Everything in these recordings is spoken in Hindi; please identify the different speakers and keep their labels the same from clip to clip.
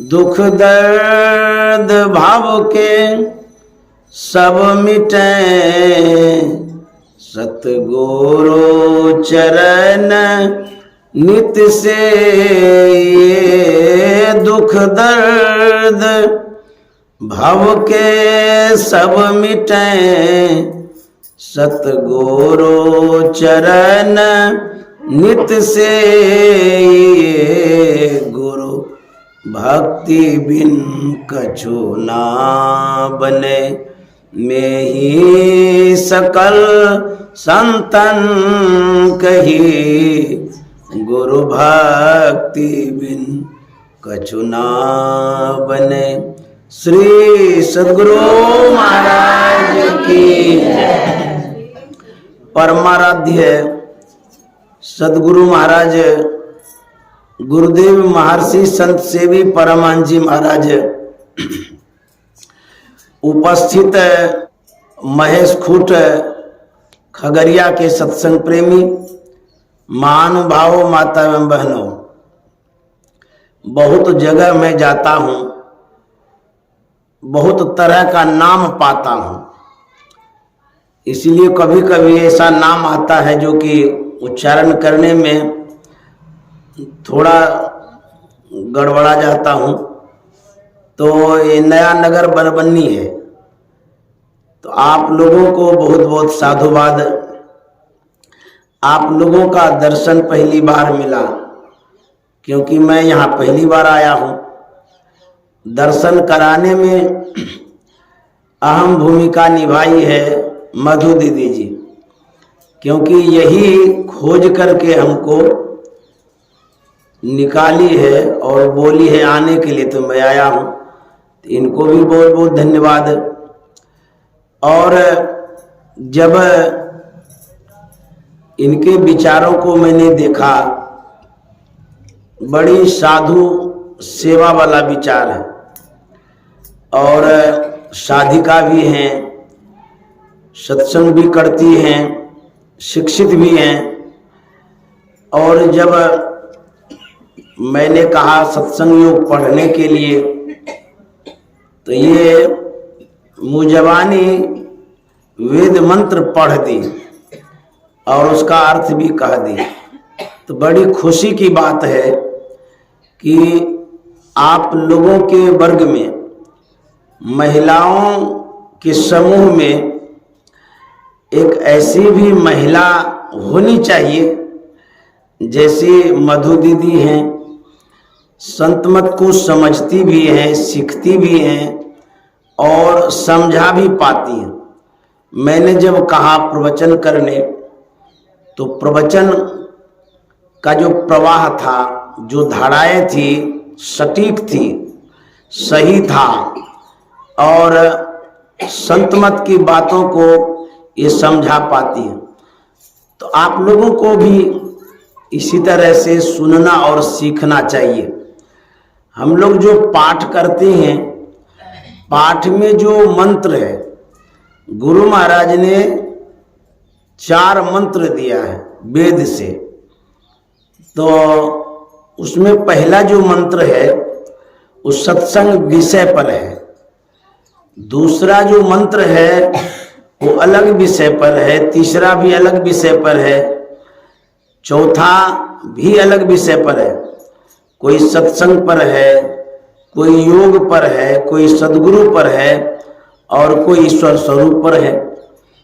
Speaker 1: दुख दर्द भाव के सब मिटे, सतगुरु चरण नित से। ये दुख दर्द भव के सब मिटे, सतगुरु चरण नित से। ये गुरु भक्ति बिन कछु ना बने, में ही सकल संतन कही। गुरु भक्ति बिन कछु ना बने। श्री सद्गुरु महाराज की परमाराध्य सद्गुरु महाराज गुरुदेव महर्षि संत सेवी परमहंस जी महाराज, उपस्थित महेश खूट खगड़िया के सत्संग प्रेमी महानुभावों, माता एवं बहनों, बहुत जगह मैं जाता हूँ, बहुत तरह का नाम पाता हूँ, इसलिए कभी कभी ऐसा नाम आता है जो कि उच्चारण करने में थोड़ा गड़बड़ा जाता हूँ। तो ये नया नगर बरबन्नी है, तो आप लोगों को बहुत बहुत साधुवाद। आप लोगों का दर्शन पहली बार मिला, क्योंकि मैं यहाँ पहली बार आया हूँ। दर्शन कराने में अहम भूमिका निभाई है मधु दीदी जी, क्योंकि यही खोज करके हमको निकाली है और बोली है आने के लिए, तो मैं आया हूँ। तो इनको भी बहुत बहुत धन्यवाद। और जब इनके विचारों को मैंने देखा, बड़ी साधु सेवा वाला विचार है, और साधिका भी हैं, सत्संग भी करती हैं, शिक्षित भी हैं। और जब मैंने कहा सत्संग योग पढ़ने के लिए, तो ये मुजबानी वेद मंत्र पढ़ दी और उसका अर्थ भी कह दी। तो बड़ी खुशी की बात है कि आप लोगों के वर्ग में, महिलाओं के समूह में एक ऐसी भी महिला होनी चाहिए जैसे मधु दीदी हैं, संत मत को समझती भी हैं, सीखती भी हैं और समझा भी पाती हैं। मैंने जब कहा प्रवचन करने, तो प्रवचन का जो प्रवाह था, जो धाराएं थी, सटीक थी, सही था, और संत मत की बातों को ये समझा पाती है। तो आप लोगों को भी इसी तरह से सुनना और सीखना चाहिए। हम लोग जो पाठ करते हैं, पाठ में जो मंत्र है, गुरु महाराज ने 4 मंत्र दिया है वेद से। तो उसमें पहला जो मंत्र है वो सत्संग विषय पर है, दूसरा जो मंत्र है वो अलग विषय पर है, तीसरा भी अलग विषय पर है, चौथा भी अलग विषय पर है। कोई सत्संग पर है, कोई योग पर है, कोई सद्गुरु पर है, और कोई ईश्वर स्वरूप पर है।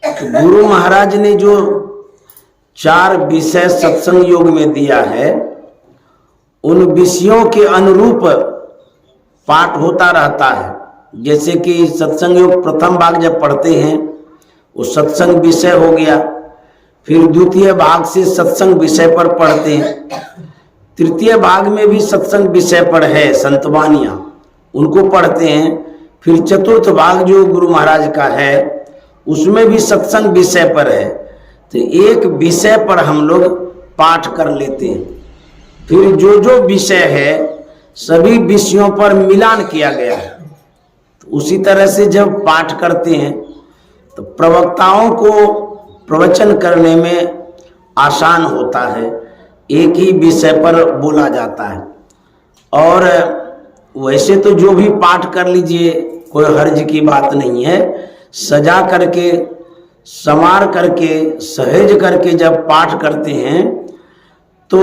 Speaker 1: तो गुरु महाराज ने जो 4 विषय सत्संग योग में दिया है, उन विषयों के अनुरूप पाठ होता रहता है। जैसे कि सत्संग योग प्रथम भाग जब पढ़ते हैं, वो सत्संग विषय हो गया, फिर द्वितीय भाग से सत्संग विषय पर पढ़ते हैं, तृतीय भाग में भी सत्संग विषय पर है, संतवानियाँ, उनको पढ़ते हैं, फिर चतुर्थ भाग जो गुरु महाराज का है उसमें भी सत्संग विषय पर है। तो एक विषय पर हम लोग पाठ कर लेते हैं, फिर जो जो विषय है सभी विषयों पर मिलान किया गया है। तो उसी तरह से जब पाठ करते हैं तो प्रवक्ताओं को प्रवचन करने में आसान होता है, एक ही विषय पर बोला जाता है। और वैसे तो जो भी पाठ कर लीजिए, कोई हर्ज की बात नहीं है। सजा करके, संवार करके, सहेज करके जब पाठ करते हैं तो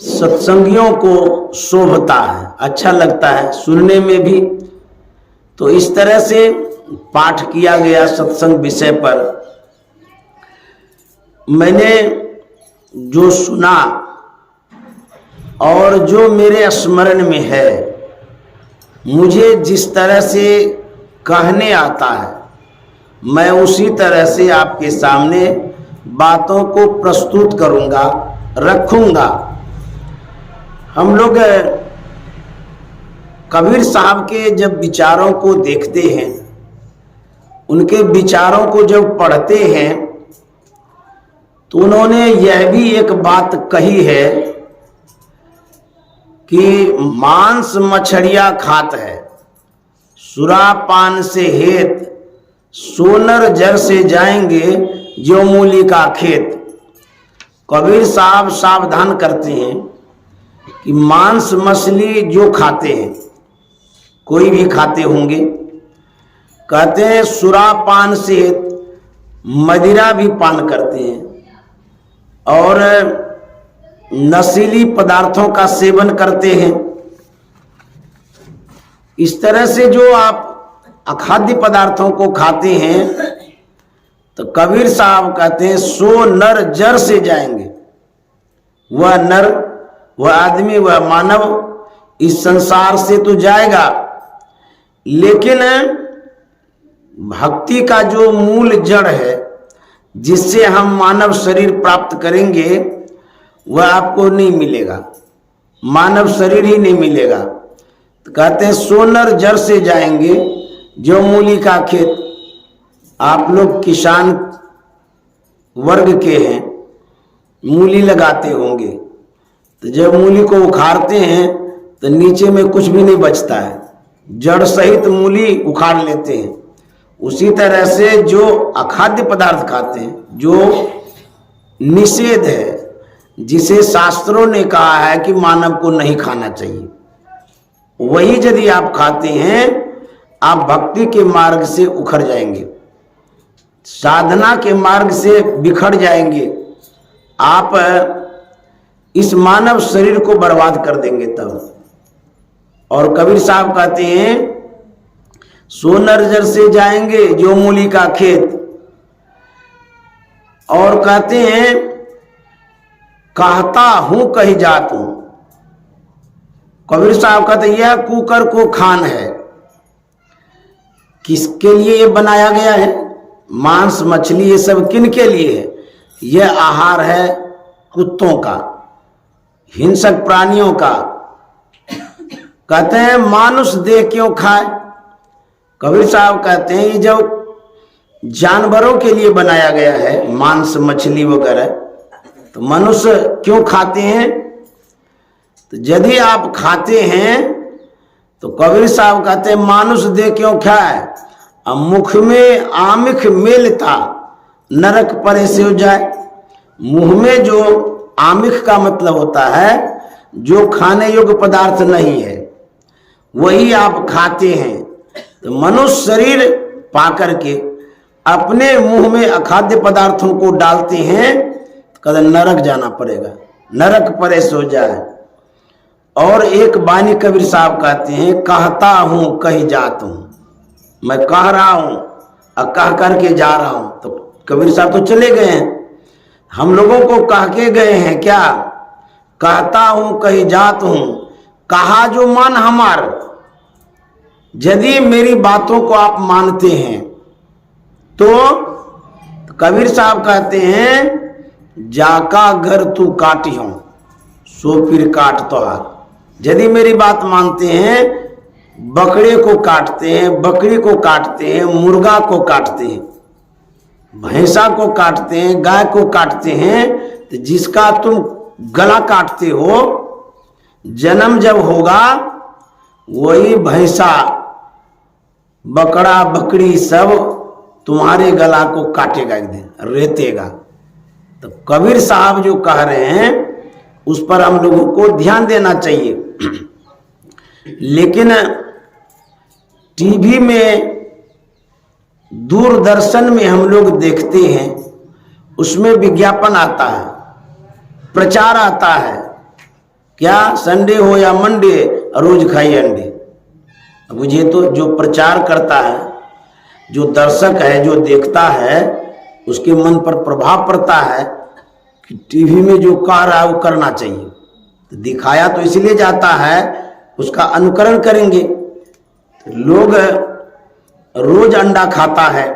Speaker 1: सत्संगियों को शोभता है, अच्छा लगता है सुनने में भी। तो इस तरह से पाठ किया गया सत्संग विषय पर। मैंने जो सुना और जो मेरे स्मरण में है, मुझे जिस तरह से कहने आता है, मैं उसी तरह से आपके सामने बातों को प्रस्तुत करूंगा, रखूंगा। हम लोग कबीर साहब के जब विचारों को देखते हैं, उनके विचारों को जब पढ़ते हैं, तो उन्होंने यह भी एक बात कही है कि मांस मछलियां खात है, सुरा पान से हेत, सोनर जर से जाएंगे जो मूली का खेत। कबीर साहब सावधान करते हैं कि मांस मछली जो खाते हैं, कोई भी खाते होंगे, कहते हैं सुरा पान से मदिरा भी पान करते हैं और नशीली पदार्थों का सेवन करते हैं। इस तरह से जो आप अखाद्य पदार्थों को खाते हैं, तो कबीर साहब कहते हैं सो नर जर से जाएंगे। वह नर, वह आदमी, वह मानव इस संसार से तो जाएगा, लेकिन भक्ति का जो मूल जड़ है, जिससे हम मानव शरीर प्राप्त करेंगे, वह आपको नहीं मिलेगा, मानव शरीर ही नहीं मिलेगा। तो कहते हैं सोनर जर से जाएंगे जो मूली का खेत। आप लोग किसान वर्ग के हैं, मूली लगाते होंगे, तो जब मूली को उखाड़ते हैं तो नीचे में कुछ भी नहीं बचता है, जड़ सहित मूली उखाड़ लेते हैं। उसी तरह से जो अखाद्य पदार्थ खाते हैं, जो निषेध है, जिसे शास्त्रों ने कहा है कि मानव को नहीं खाना चाहिए, वही यदि आप खाते हैं, आप भक्ति के मार्ग से उखड़ जाएंगे, साधना के मार्ग से बिखर जाएंगे, आप इस मानव शरीर को बर्बाद कर देंगे तब। और कबीर साहब कहते हैं सोनर जर से जाएंगे जो मूली का खेत, और कहते हैं कहता हूं कही जात हूं। कबीर साहब कहते हैं यह कुकर को खान है। किसके लिए ये बनाया गया है? मांस मछली ये सब किन के लिए है? यह आहार है कुत्तों का, हिंसक प्राणियों का। कहते हैं मानुष देह क्यों खाए? कबीर साहब कहते हैं ये जो जानवरों के लिए बनाया गया है, मांस मछली वगैरह, तो मनुष्य क्यों खाते हैं? तो यदि आप खाते हैं तो कबीर साहब कहते हैं मानुष देह क्यों खाए? अब मुख में आमिख मेलता नरक परे से हो जाए। मुंह में जो आमिख का मतलब होता है जो खाने योग्य पदार्थ नहीं है, वही आप खाते हैं। तो मनुष्य शरीर पाकर के अपने मुंह में अखाद्य पदार्थों को डालते हैं, कदर नरक जाना पड़ेगा, नरक परे से हो जाए। और एक बानी कबीर साहब कहते हैं कहता हूं कही जात हूं, मैं कह रहा हूं और कह करके जा रहा हूं। तो कबीर साहब तो चले गए हैं, हम लोगों को कह के गए हैं क्या? कहता हूं कही जात हूं, कहा जो मन हमार। यदि मेरी बातों को आप मानते हैं तो कबीर साहब कहते हैं जाका घर तू काटियों सो फिर काट तोहार। यदि मेरी बात मानते हैं, बकरे को काटते हैं, बकरी को काटते हैं, मुर्गा को काटते हैं, भैंसा को काटते हैं, गाय को काटते हैं, तो जिसका तुम गला काटते हो, जन्म जब होगा वही भैंसा बकरा बकरी सब तुम्हारे गला को काटेगा, एक दिन रेतेगा। तो कबीर साहब जो कह रहे हैं उस पर हम लोगों को ध्यान देना चाहिए। लेकिन टीवी में, दूरदर्शन में हम लोग देखते हैं, उसमें विज्ञापन आता है, प्रचार आता है, क्या संडे हो या मंडे रोज खाइए अंडे। अब मुझे तो जो प्रचार करता है, जो दर्शक है, जो देखता है, उसके मन पर प्रभाव पड़ता है कि टीवी में जो कह रहा है वो करना चाहिए। तो दिखाया तो इसलिए जाता है, उसका अनुकरण करेंगे। तो लोग रोज अंडा खाता है,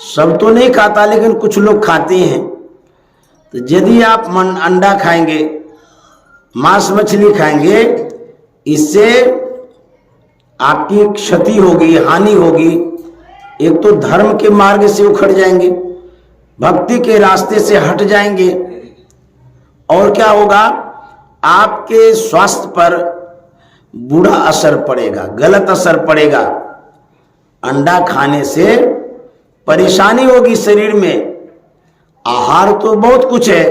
Speaker 1: सब तो नहीं खाता लेकिन कुछ लोग खाते हैं। तो यदि आप अंडा खाएंगे, मांस मछली खाएंगे, इससे आपकी क्षति होगी, हानि होगी। एक तो धर्म के मार्ग से उखड़ जाएंगे, भक्ति के रास्ते से हट जाएंगे, और क्या होगा, आपके स्वास्थ्य पर बुरा असर पड़ेगा, गलत असर पड़ेगा। अंडा खाने से परेशानी होगी शरीर में। आहार तो बहुत कुछ है।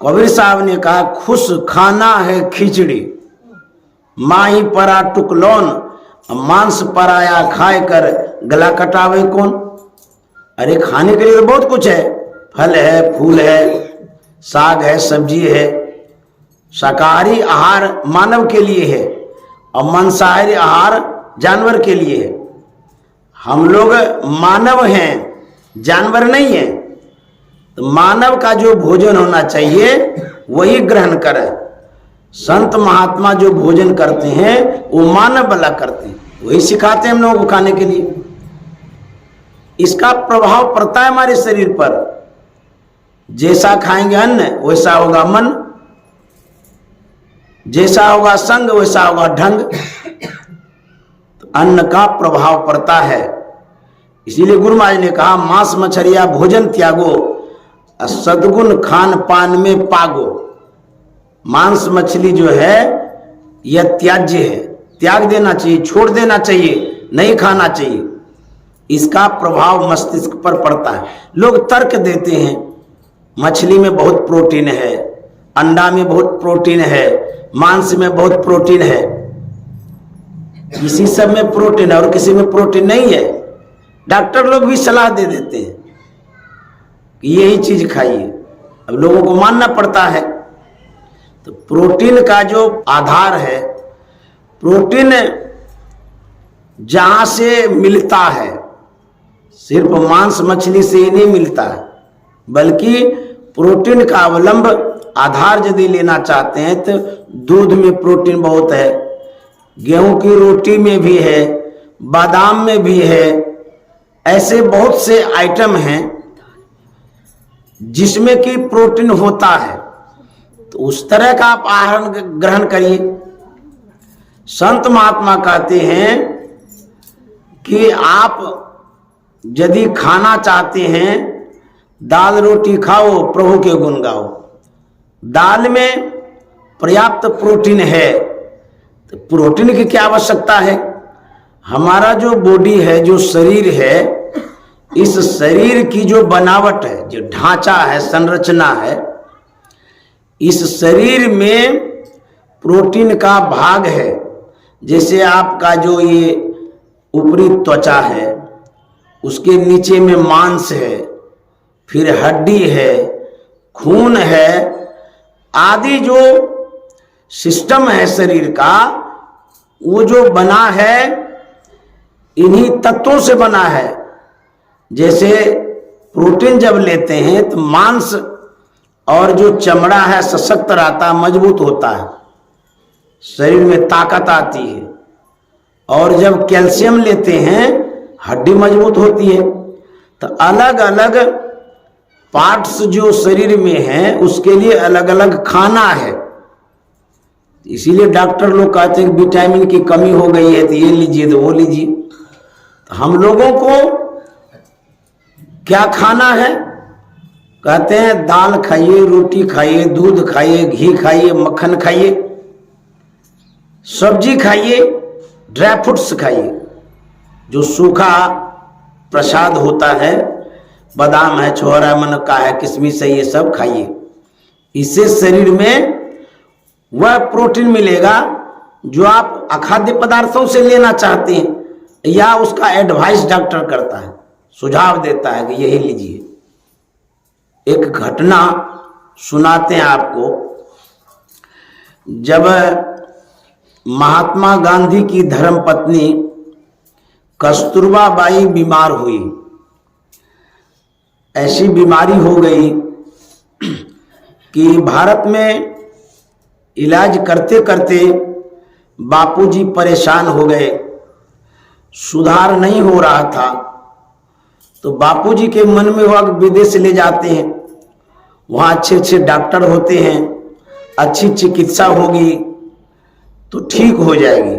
Speaker 1: कबीर साहब ने कहा, खुश खाना है खिचड़ी, माही परा टुकलौन, मांस पराया खाए कर गला कटावे कौन। अरे खाने के लिए तो बहुत कुछ है, फल है, फूल है, साग है, सब्जी है। शाकाहारी आहार मानव के लिए है और मांसाहारी आहार जानवर के लिए है। हम लोग मानव हैं, जानवर नहीं है। तो मानव का जो भोजन होना चाहिए वही ग्रहण करें। संत महात्मा जो भोजन करते हैं वो मानव वाला करते हैं, वही सिखाते हैं हम लोगों को खाने के लिए। इसका प्रभाव पड़ता है हमारे शरीर पर। जैसा खाएंगे अन्न वैसा होगा मन, जैसा होगा संग वैसा होगा ढंग। तो अन्न का प्रभाव पड़ता है। इसीलिए गुरु महाराज ने कहा, मांस मछलिया भोजन त्यागो, सद्गुण खान पान में पागो। मांस मछली जो है यह त्याज्य है, त्याग देना चाहिए, छोड़ देना चाहिए, नहीं खाना चाहिए। इसका प्रभाव मस्तिष्क पर पड़ता है। लोग तर्क देते हैं, मछली में बहुत प्रोटीन है, अंडा में बहुत प्रोटीन है, मांस में बहुत प्रोटीन है। किसी सब में प्रोटीन है और किसी में प्रोटीन नहीं है। डॉक्टर लोग भी सलाह दे देते हैं कि यही चीज खाइए, अब लोगों को मानना पड़ता है। तो प्रोटीन का जो आधार है, प्रोटीन जहां से मिलता है, सिर्फ मांस मछली से ही नहीं मिलता है, बल्कि प्रोटीन का अवलंब आधार यदि लेना चाहते हैं तो दूध में प्रोटीन बहुत है, गेहूं की रोटी में भी है, बादाम में भी है। ऐसे बहुत से आइटम हैं जिसमें कि प्रोटीन होता है। तो उस तरह का आप आहार ग्रहण करिए। संत महात्मा कहते हैं कि आप यदि खाना चाहते हैं, दाल रोटी खाओ, प्रभु के गुण गाओ। दाल में पर्याप्त प्रोटीन है। तो प्रोटीन की क्या आवश्यकता है? हमारा जो बॉडी है, जो शरीर है, इस शरीर की जो बनावट है, जो ढांचा है, संरचना है, इस शरीर में प्रोटीन का भाग है। जैसे आपका जो ये ऊपरी त्वचा है, उसके नीचे में मांस है, फिर हड्डी है, खून है, आदि जो सिस्टम है शरीर का, वो जो बना है इन्हीं तत्वों से बना है। जैसे प्रोटीन जब लेते हैं तो मांस और जो चमड़ा है सशक्त रहता है, मजबूत होता है, शरीर में ताकत आती है। और जब कैल्शियम लेते हैं हड्डी मजबूत होती है। तो अलग अलग पार्ट्स जो शरीर में हैं उसके लिए अलग अलग खाना है। इसीलिए डॉक्टर लोग कहते हैं कि विटामिन की कमी हो गई है तो ये लीजिए तो वो लीजिए। तो हम लोगों को क्या खाना है? कहते हैं दाल खाइए, रोटी खाइए, दूध खाइए, घी खाइए, मक्खन खाइए, सब्जी खाइए, ड्राई फ्रूट्स खाइए, जो सूखा प्रसाद होता है, बादाम है, छोहरा, मनक्का है, किशमिश है, ये सब खाइए। इससे शरीर में वह प्रोटीन मिलेगा जो आप अखाद्य पदार्थों से लेना चाहते हैं, या उसका एडवाइस डॉक्टर करता है, सुझाव देता है कि यही लीजिए। एक घटना सुनाते हैं आपको। जब महात्मा गांधी की धर्मपत्नी कस्तूरबा बाई बीमार हुई, ऐसी बीमारी हो गई कि भारत में इलाज करते करते बापूजी परेशान हो गए, सुधार नहीं हो रहा था। तो बापूजी के मन में हुआ कि विदेश ले जाते हैं, वहाँ अच्छे अच्छे डॉक्टर होते हैं, अच्छी चिकित्सा होगी तो ठीक हो जाएगी।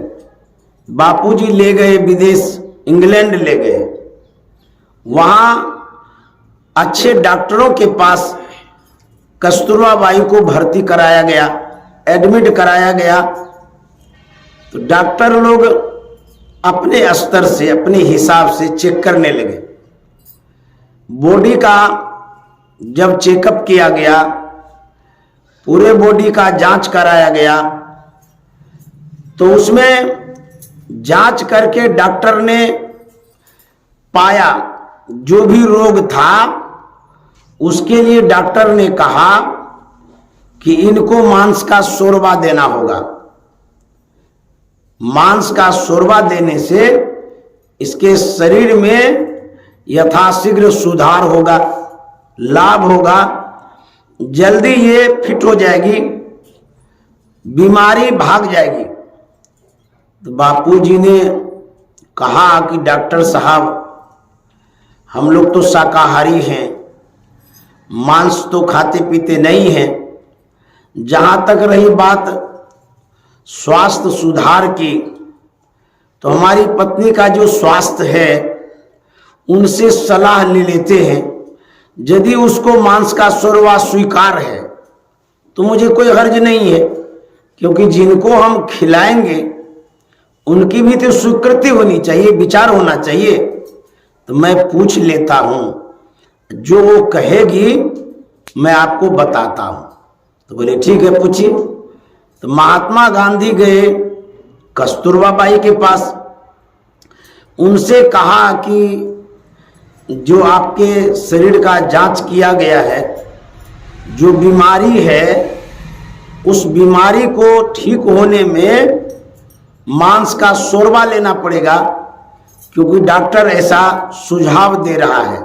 Speaker 1: बापूजी ले गए विदेश, इंग्लैंड ले गए। वहाँ अच्छे डॉक्टरों के पास कस्तूरबा बाई को भर्ती कराया गया, एडमिट कराया गया। तो डॉक्टर लोग अपने स्तर से, अपने हिसाब से चेक करने लगे। बॉडी का जब चेकअप किया गया, पूरे बॉडी का जांच कराया गया, तो उसमें जांच करके डॉक्टर ने पाया जो भी रोग था उसके लिए डॉक्टर ने कहा कि इनको मांस का शोरबा देना होगा। मांस का शोरबा देने से इसके शरीर में यथाशीघ्र सुधार होगा, लाभ होगा, जल्दी ये फिट हो जाएगी, बीमारी भाग जाएगी। तो बापूजी ने कहा कि डॉक्टर साहब, हम लोग तो शाकाहारी हैं, मांस तो खाते पीते नहीं हैं। जहां तक रही बात स्वास्थ्य सुधार की, तो हमारी पत्नी का जो स्वास्थ्य है उनसे सलाह ले लेते हैं। यदि उसको मांस का शोरबा स्वीकार है तो मुझे कोई हर्ज नहीं है, क्योंकि जिनको हम खिलाएंगे उनकी भी तो स्वीकृति होनी चाहिए, विचार होना चाहिए। तो मैं पूछ लेता हूं, जो वो कहेगी मैं आपको बताता हूं। तो बोले ठीक है, पूछिए। तो महात्मा गांधी गए कस्तूरबा बाई के पास, उनसे कहा कि जो आपके शरीर का जांच किया गया है, जो बीमारी है, उस बीमारी को ठीक होने में मांस का शोरबा लेना पड़ेगा, क्योंकि डॉक्टर ऐसा सुझाव दे रहा है।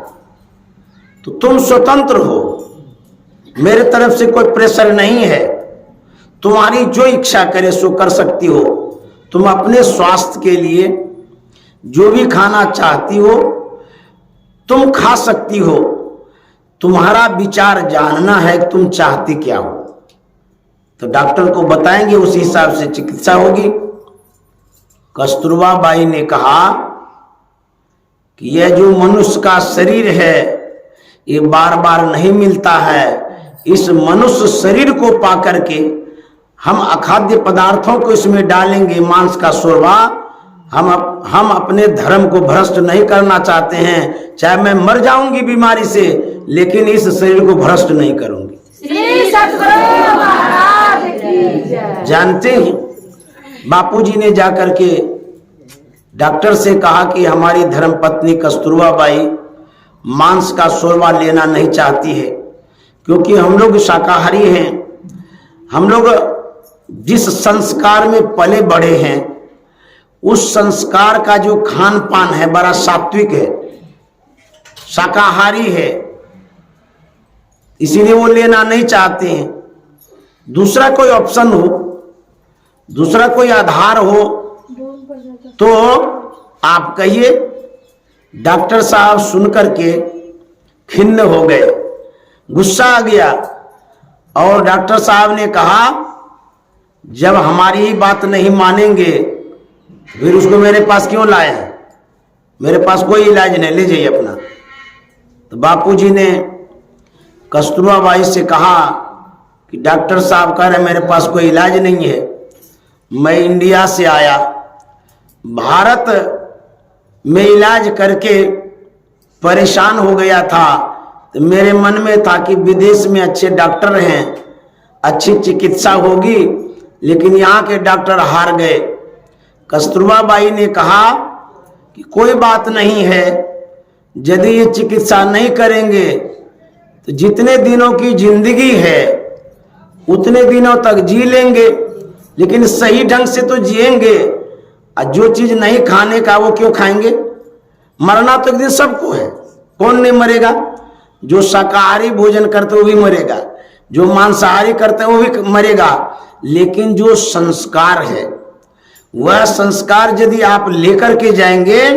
Speaker 1: तो तुम स्वतंत्र हो, मेरे तरफ से कोई प्रेशर नहीं है, तुम्हारी जो इच्छा करे सो कर सकती हो। तुम अपने स्वास्थ्य के लिए जो भी खाना चाहती हो तुम खा सकती हो, तुम्हारा विचार जानना है तुम चाहती क्या हो। तो डॉक्टर को बताएंगे, उस हिसाब से चिकित्सा होगी। कस्तूरबा बाई ने कहा कि यह जो मनुष्य का शरीर है ये बार बार नहीं मिलता है। इस मनुष्य शरीर को पाकर के हम अखाद्य पदार्थों को इसमें डालेंगे, मांस का शोरबा। हम अपने धर्म को भ्रष्ट नहीं करना चाहते हैं। चाहे मैं मर जाऊंगी बीमारी से, लेकिन इस शरीर को भ्रष्ट नहीं करूंगी। जानते हैं, बापूजी ने जाकर के डॉक्टर से कहा कि हमारी धर्मपत्नी कस्तूरबा बाई मांस का शोरबा लेना नहीं चाहती है, क्योंकि हम लोग शाकाहारी हैं। हम लोग जिस संस्कार में पले बढ़े हैं उस संस्कार का जो खान पान है बड़ा सात्विक है, शाकाहारी है, इसीलिए वो लेना नहीं चाहते हैं। दूसरा कोई ऑप्शन हो, दूसरा कोई आधार हो तो आप कहिए। डॉक्टर साहब सुनकर के खिन्न हो गए, गुस्सा आ गया, और डॉक्टर साहब ने कहा जब हमारी ही बात नहीं मानेंगे फिर उसको मेरे पास क्यों लाए हैं, मेरे पास कोई इलाज नहीं, ले जाइए अपना। तो बापूजी ने कस्तूरबा बाई से कहा कि डॉक्टर साहब कह रहे मेरे पास कोई इलाज नहीं है, मैं इंडिया से आया, भारत में इलाज करके परेशान हो गया था। तो मेरे मन में था कि विदेश में अच्छे डॉक्टर हैं, अच्छी चिकित्सा होगी, लेकिन यहाँ के डॉक्टर हार गए। कस्तूरबा बाई ने कहा कि कोई बात नहीं है, यदि ये चिकित्सा नहीं करेंगे तो जितने दिनों की जिंदगी है उतने दिनों तक जी लेंगे, लेकिन सही ढंग से तो जिएंगे। और जो चीज नहीं खाने का वो क्यों खाएंगे? मरना तो एक दिन सबको है, कौन नहीं मरेगा? जो शाकाहारी भोजन करते वो भी मरेगा, जो मांसाहारी करते वो भी मरेगा। लेकिन जो संस्कार है वह संस्कार यदि आप लेकर के जाएंगे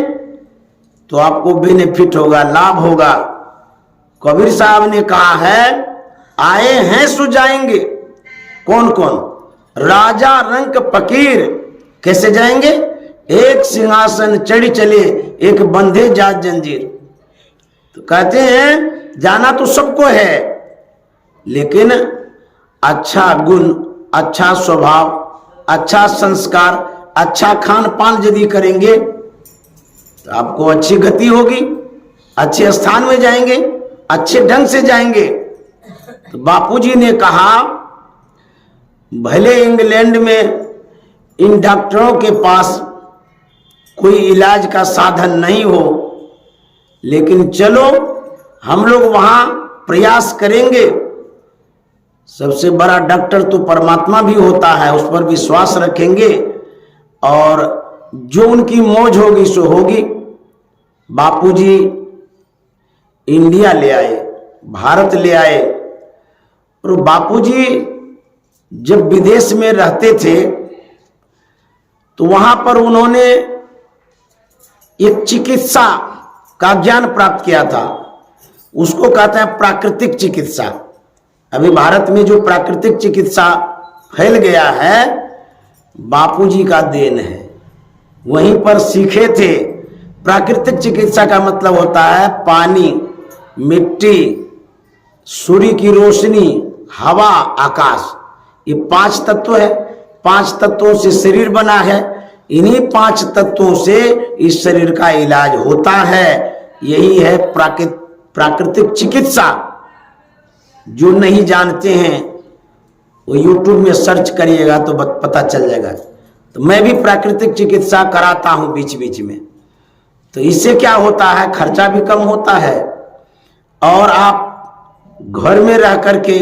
Speaker 1: तो आपको बेनिफिट होगा, लाभ होगा। कबीर साहब ने कहा है, आए हैं सो जाएंगे। कौन कौन? राजा रंक फकीर। कैसे जाएंगे? एक सिंहासन चढ़ी चले, एक बंधे जात जंजीर। तो कहते हैं जाना तो सबको है, लेकिन अच्छा गुण, अच्छा स्वभाव, अच्छा संस्कार, अच्छा खान पान यदि करेंगे तो आपको अच्छी गति होगी, अच्छे स्थान में जाएंगे, अच्छे ढंग से जाएंगे। तो बापूजी ने कहा, भले इंग्लैंड में इन डॉक्टरों के पास कोई इलाज का साधन नहीं हो, लेकिन चलो हम लोग वहां प्रयास करेंगे। सबसे बड़ा डॉक्टर तो परमात्मा भी होता है, उस पर विश्वास रखेंगे और जो उनकी मौज होगी सो होगी। बापूजी इंडिया ले आए, भारत ले आए। और बापूजी जब विदेश में रहते थे तो वहां पर उन्होंने एक चिकित्सा का ज्ञान प्राप्त किया था, उसको कहते हैं प्राकृतिक चिकित्सा। अभी भारत में जो प्राकृतिक चिकित्सा फैल गया है, बापूजी का देन है। वहीं पर सीखे थे। प्राकृतिक चिकित्सा का मतलब होता है पानी, मिट्टी, सूर्य की रोशनी, हवा, आकाश। ये 5 तत्व है। 5 तत्वों से शरीर बना है। इन्हीं 5 तत्वों से इस शरीर का इलाज होता है। यही है प्राकृतिक चिकित्सा। जो नहीं जानते हैं वो यूट्यूब में सर्च करिएगा तो पता चल जाएगा। तो मैं भी प्राकृतिक चिकित्सा कराता हूं बीच बीच में। तो इससे क्या होता है, खर्चा भी कम होता है और आप घर में रह करके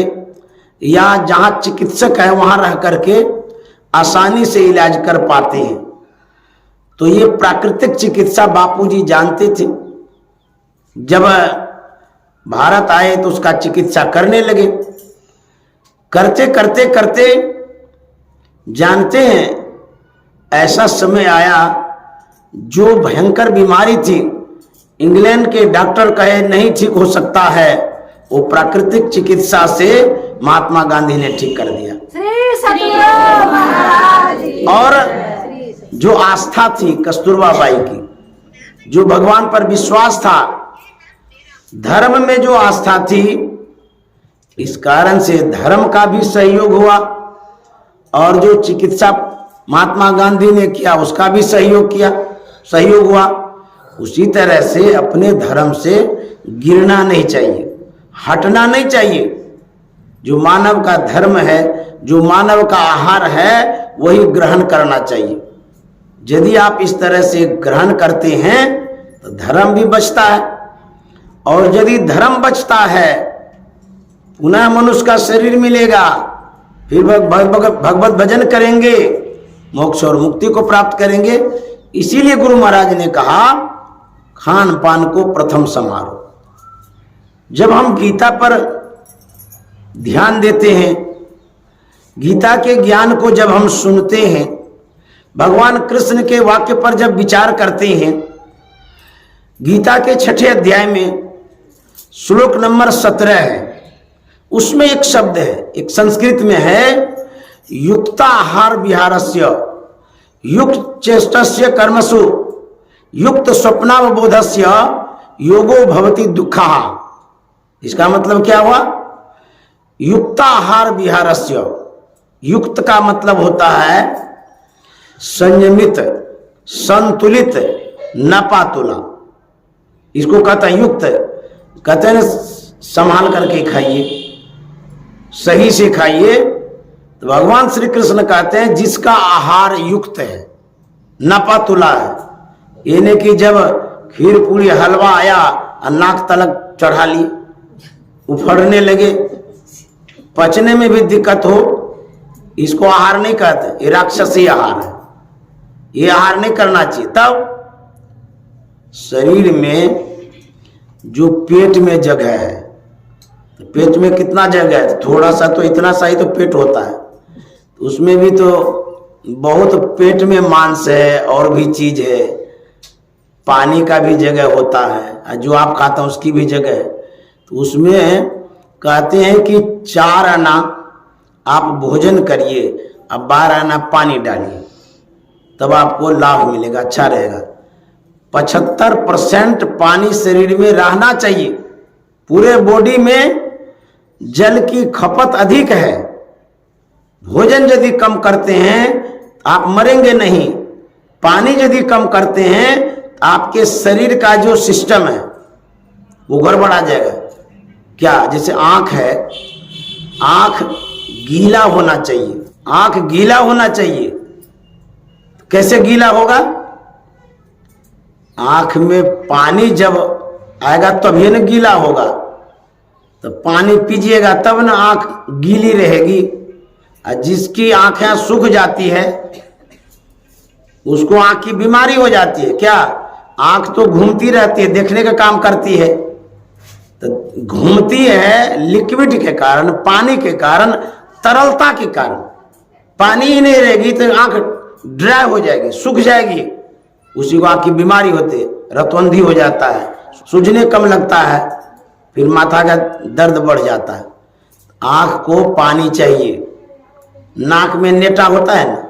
Speaker 1: या जहां चिकित्सक है वहां रह करके आसानी से इलाज कर पाते हैं। तो ये प्राकृतिक चिकित्सा बापूजी जानते थे। जब भारत आए तो उसका चिकित्सा करने लगे। करते करते करते जानते हैं ऐसा समय आया जो भयंकर बीमारी थी, इंग्लैंड के डॉक्टर कहे नहीं ठीक हो सकता है, वो प्राकृतिक चिकित्सा से महात्मा गांधी ने ठीक कर दिया।
Speaker 2: श्री सतगुरु महाराज।
Speaker 1: और जो आस्था थी कस्तूरबा बाई की, जो भगवान पर विश्वास था, धर्म में जो आस्था थी, इस कारण से धर्म का भी सहयोग हुआ और जो चिकित्सा महात्मा गांधी ने किया उसका भी सहयोग हुआ। उसी तरह से अपने धर्म से गिरना नहीं चाहिए, हटना नहीं चाहिए। जो मानव का धर्म है, जो मानव का आहार है, वही ग्रहण करना चाहिए। यदि आप इस तरह से ग्रहण करते हैं तो धर्म भी बचता है, और यदि धर्म बचता है पुनः मनुष्य का शरीर मिलेगा, फिर भगवत भजन करेंगे, मोक्ष और मुक्ति को प्राप्त करेंगे। इसीलिए गुरु महाराज ने कहा, खान पान को प्रथम संभालो। जब हम गीता पर ध्यान देते हैं, गीता के ज्ञान को जब हम सुनते हैं, भगवान कृष्ण के वाक्य पर जब विचार करते हैं, गीता के 6ठे अध्याय में श्लोक नंबर 17 है, उसमें एक शब्द है, एक संस्कृत में है, युक्ताहार विहारस्य युक्त चेष्टस्य कर्मसु युक्त स्वप्नावबोधस्य योगो भवति दुःखः। इसका मतलब क्या हुआ? युक्ताहार विहारस्य, युक्त का मतलब होता है संयमित, संतुलित, नपातुला। इसको कहता है युक्त। कहते हैं संभाल करके खाइए, सही से खाइए, तो भगवान श्री कृष्ण कहते हैं जिसका आहार युक्त है, नपा तुला है, ये नहीं कि जब खीर पूरी हलवा आया और नाक तलक चढ़ा ली, उफड़ने लगे, पचने में भी दिक्कत हो, इसको आहार नहीं कहते, ये राक्षसी आहार है, ये आहार नहीं करना चाहिए। तब शरीर में जो पेट में जगह है, तो पेट में कितना जगह है, थोड़ा सा तो इतना सा ही तो पेट होता है, तो उसमें भी तो बहुत पेट में मांस है और भी चीज है, पानी का भी जगह होता है, जो आप खाते हैं उसकी भी जगह है। तो उसमें कहते हैं कि 4 आना आप भोजन करिए, अब 12 आना पानी डालिए, तब आपको लाभ मिलेगा, अच्छा रहेगा। 75% पानी शरीर में रहना चाहिए। पूरे बॉडी में जल की खपत अधिक है। भोजन यदि कम करते हैं आप मरेंगे नहीं, पानी यदि कम करते हैं आपके शरीर का जो सिस्टम है वो गड़बड़ा जाएगा। क्या, जैसे आंख है, आंख गीला होना चाहिए, आंख गीला होना चाहिए। कैसे गीला होगा? आंख में पानी जब आएगा तभी ना गीला होगा, तो पानी पीजिएगा तब ना आंख गीली रहेगी। और जिसकी आंखें सूख जाती है उसको आंख की बीमारी हो जाती है। क्या, आंख तो घूमती रहती है, देखने का काम करती है, तो घूमती है लिक्विड के कारण, पानी के कारण, तरलता के कारण। पानी ही नहीं रहेगी तो आंख ड्राई हो जाएगी, सूख जाएगी, उसी को आंख की बीमारी होती है, रतवंधी हो जाता है, सूझने कम लगता है, फिर माथा का दर्द बढ़ जाता है। आंख को पानी चाहिए। नाक में नेटा होता है ना,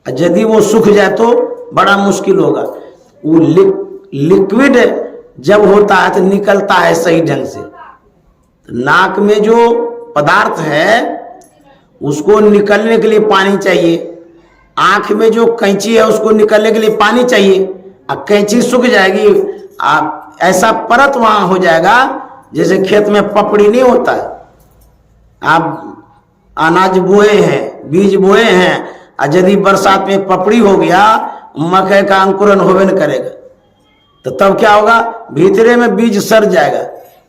Speaker 1: यदि वो सूख जाए तो बड़ा मुश्किल होगा। वो लिक्विड जब होता है तो निकलता है सही ढंग से। तो नाक में जो पदार्थ है उसको निकलने के लिए पानी चाहिए। आंख में जो कैंची है उसको निकलने के लिए पानी चाहिए। और कैंची सूख जाएगी, आप ऐसा परत वहां हो जाएगा जैसे खेत में पपड़ी नहीं होता है। आप अनाज बोए हैं, बीज बोए हैं, और यदि बरसात में पपड़ी हो गया, मकई का अंकुरन होवे न करेगा, तो तब क्या होगा? भीतरे में बीज सड़ जाएगा।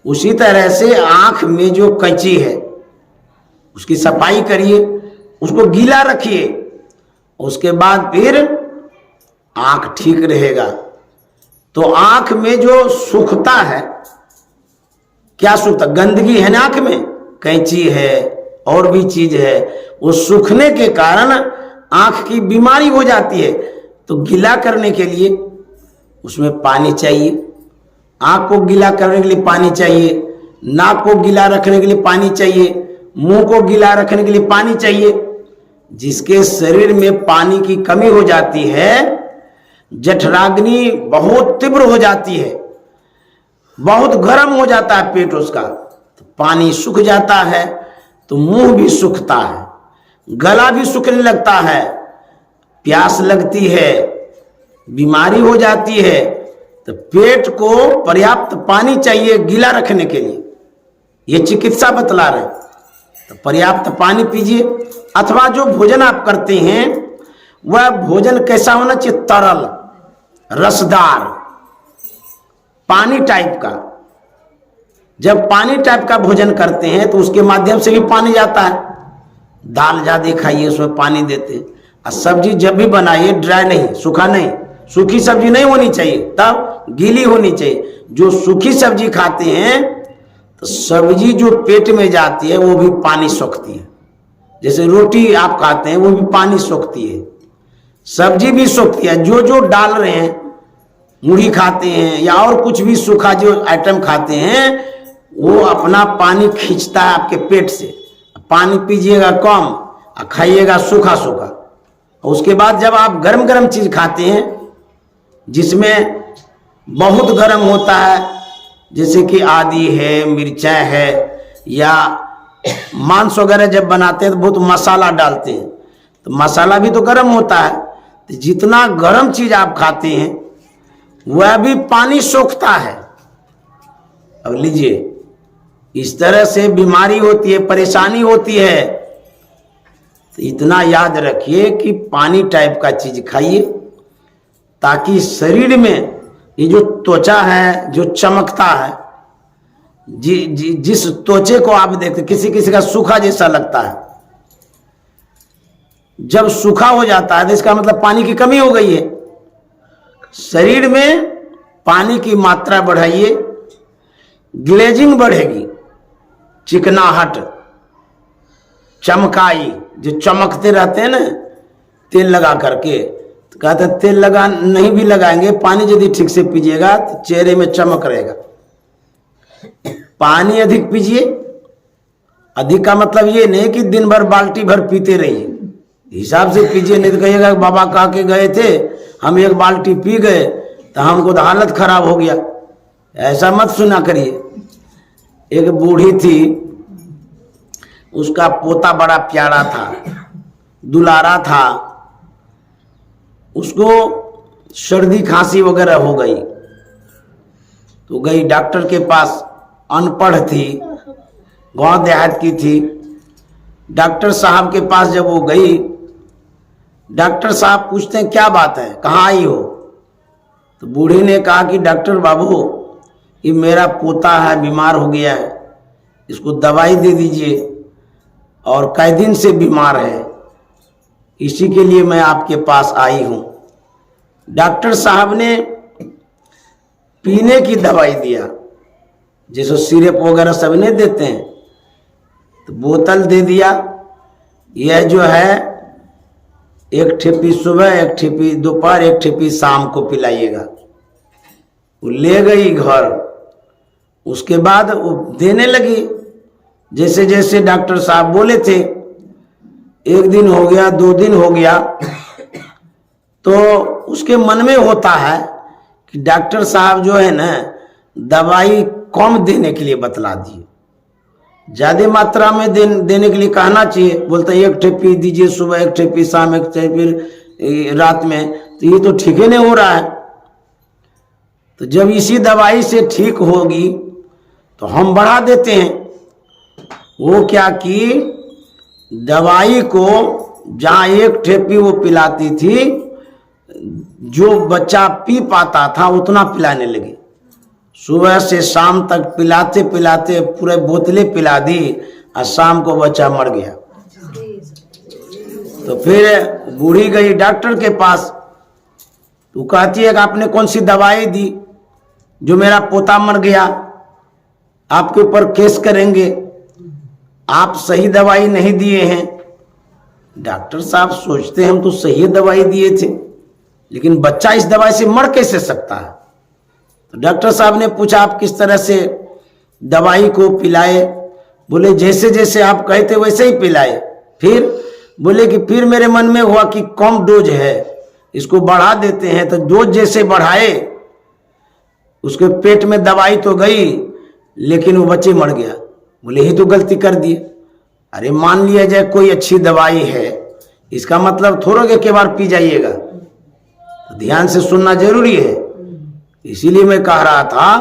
Speaker 1: उसी तरह से आंख में जो कैंची है उसकी सफाई करिए, उसको गीला रखिए, उसके बाद फिर आंख ठीक रहेगा। तो आंख में जो सूखता है, क्या सूखता? गंदगी है ना आंख में, कैंची है और भी चीज है, वो सूखने के कारण आंख की बीमारी हो जाती है। तो गीला करने के लिए उसमें पानी चाहिए। आंख को गीला करने के लिए पानी चाहिए, नाक को गीला रखने के लिए पानी चाहिए, मुंह को गीला रखने के लिए पानी चाहिए। जिसके शरीर में पानी की कमी हो जाती है, जठराग्नि बहुत तीव्र हो जाती है, बहुत गर्म हो जाता है पेट उसका, तो पानी सूख जाता है, तो मुंह भी सूखता है, गला भी सूखने लगता है, प्यास लगती है, बीमारी हो जाती है। तो पेट को पर्याप्त पानी चाहिए गीला रखने के लिए, ये चिकित्सा बतला रहे। तो पर्याप्त पानी पीजिए। अथवा जो भोजन आप करते हैं वह भोजन कैसा होना चाहिए? तरल, रसदार, पानी टाइप का। जब पानी टाइप का भोजन करते हैं तो उसके माध्यम से भी पानी जाता है। दाल ज्यादा खाइए, उसमें पानी देते हैं। और सब्जी जब भी बनाइए ड्राई नहीं, सूखा नहीं, सूखी सब्जी नहीं होनी चाहिए, तब गीली होनी चाहिए। जो सूखी सब्जी खाते हैं तो सब्जी जो पेट में जाती है वो भी पानी सोखती है। जैसे रोटी आप खाते हैं वो भी पानी सोखती है, सब्जी भी सोखती है। जो जो डाल रहे हैं, मुढ़ी खाते हैं या और कुछ भी सूखा जो आइटम खाते हैं, वो अपना पानी खींचता है आपके पेट से। पानी पीजिएगा कम और खाइएगा सूखा सूखा। उसके बाद जब आप गरम गरम चीज खाते हैं जिसमें बहुत गरम होता है, जैसे कि आदि है, मिर्चाई है, या मांस वगैरह जब बनाते हैं तो बहुत मसाला डालते हैं, तो मसाला भी तो गरम होता है। तो जितना गरम चीज आप खाते हैं वह भी पानी सोखता है। अब लीजिए, इस तरह से बीमारी होती है, परेशानी होती है। तो इतना याद रखिए कि पानी टाइप का चीज खाइए, ताकि शरीर में ये जो त्वचा है जो चमकता है, जिस त्वचे को आप देखते, किसी किसी का सूखा जैसा लगता है, जब सूखा हो जाता है तो इसका मतलब पानी की कमी हो गई है। शरीर में पानी की मात्रा बढ़ाइए, ग्लेजिंग बढ़ेगी, चिकनाहट, चमकाई, जो चमकते रहते हैं ना तेल लगा करके, तो कहते हैं तेल लगा नहीं भी लगाएंगे, पानी यदि ठीक से पीजिएगा तो चेहरे में चमक रहेगा। पानी अधिक पीजिए, अधिक का मतलब ये नहीं कि दिन भर बाल्टी भर पीते रहिए, हिसाब से पीजिए, नहीं तो कहिएगा बाबा कहा के गए थे हम एक बाल्टी पी गए तो हमको तो हालत खराब हो गया, ऐसा मत सुना करिए। एक बूढ़ी थी, उसका पोता बड़ा प्यारा था, दुलारा था, उसको सर्दी खांसी वगैरह हो गई, तो गई डॉक्टर के पास, अनपढ़ थी, गांव देहात की थी। डॉक्टर साहब के पास जब वो गई, डॉक्टर साहब पूछते हैं क्या बात है, कहाँ आई हो? तो बूढ़ी ने कहा कि डॉक्टर बाबू ये मेरा पोता है, बीमार हो गया है, इसको दवाई दे दीजिए और कई दिन से बीमार है, इसी के लिए मैं आपके पास आई हूँ। डॉक्टर साहब ने पीने की दवाई दिया, जैसे सिरप वगैरह सब नहीं देते हैं, तो बोतल दे दिया, यह जो है एक ठेपी सुबह, एक ठेपी दोपहर, एक ठेपी शाम को पिलाइएगा। वो ले गई घर, उसके बाद वो देने लगी जैसे जैसे डॉक्टर साहब बोले थे। एक दिन हो गया, 2 दिन हो गया, तो उसके मन में होता है कि डॉक्टर साहब जो है ना दवाई कम देने के लिए बतला दिए, ज्यादा मात्रा में देने के लिए कहना चाहिए। बोलते एक ठेपी दीजिए सुबह, एक ठेपी शाम, एक ठेपी रात में, तो ये तो ठीक ही नहीं हो रहा है। तो जब इसी दवाई से ठीक होगी तो हम बढ़ा देते हैं। वो क्या की, दवाई को जहाँ एक ठेपी वो पिलाती थी, जो बच्चा पी पाता था उतना पिलाने लगी। सुबह से शाम तक पिलाते पिलाते पूरे बोतलें पिला दी और शाम को बच्चा मर गया। तो फिर बूढ़ी गई डॉक्टर के पास, तो कहती है कि आपने कौन सी दवाई दी जो मेरा पोता मर गया, आपके ऊपर केस करेंगे, आप सही दवाई नहीं दिए हैं। डॉक्टर साहब सोचते हैं हम तो सही दवाई दिए थे, लेकिन बच्चा इस दवाई से मर कैसे सकता है। तो डॉक्टर साहब ने पूछा आप किस तरह से दवाई को पिलाए? बोले जैसे जैसे आप कहते वैसे ही पिलाए। फिर बोले कि फिर मेरे मन में हुआ कि कम डोज है, इसको बढ़ा देते हैं। तो डोज जैसे बढ़ाए, उसके पेट में दवाई तो गई लेकिन वो बच्चे मर गया। बोले ही तो गलती कर दिए। अरे मान लिया जाए कोई अच्छी दवाई है, इसका मतलब थोड़ा के बार पी जाइएगा, तो ध्यान से सुनना जरूरी है। इसीलिए मैं कह रहा था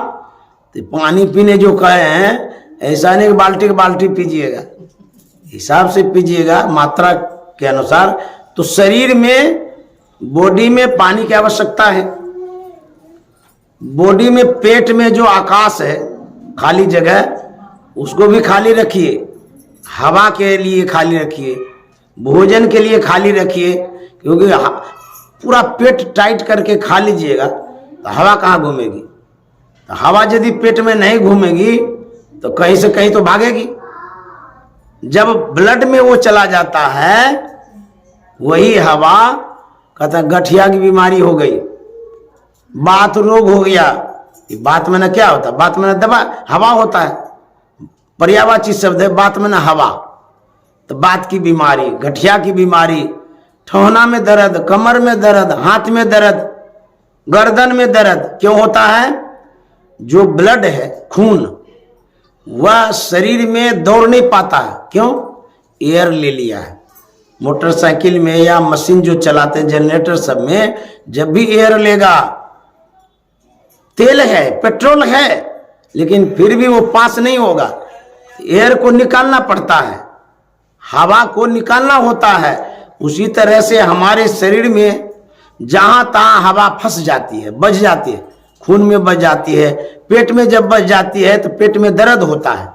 Speaker 1: तो पानी पीने जो कहे हैं ऐसा नहीं बाल्टी की बाल्टी पीजिएगा, हिसाब से पीजिएगा मात्रा के अनुसार। तो शरीर में, बॉडी में पानी की आवश्यकता है। बॉडी में, पेट में जो आकाश है, खाली जगह, उसको भी खाली रखिए, हवा के लिए खाली रखिए, भोजन के लिए खाली रखिए, क्योंकि पूरा पेट टाइट करके खा लीजिएगा तो हवा कहाँ घूमेगी। तो हवा यदि पेट में नहीं घूमेगी तो कहीं से कहीं तो भागेगी। जब ब्लड में वो चला जाता है, वही हवा, कहता है गठिया की बीमारी हो गई, बात रोग हो गया। बात में ना क्या होता, बात में ना दवा, हवा होता है, पर्यायवाची शब्द है बात में ना हवा। तो बात की बीमारी, गठिया की बीमारी, ठोहना में दर्द, कमर में दर्द, हाथ में दर्द, गर्दन में दर्द क्यों होता है? जो ब्लड है, खून, वह शरीर में दौड़ नहीं पाता है। क्यों? एयर ले लिया है। मोटरसाइकिल में या मशीन जो चलाते हैं, जनरेटर सब में, जब भी एयर लेगा, तेल है, पेट्रोल है, लेकिन फिर भी वो पास नहीं होगा, एयर को निकालना पड़ता है। हवा को निकालना होता है। उसी तरह से हमारे शरीर में जहां तहां हवा फंस जाती है, बच जाती है, खून में बच जाती है, पेट में जब बच जाती है तो पेट में दर्द होता है,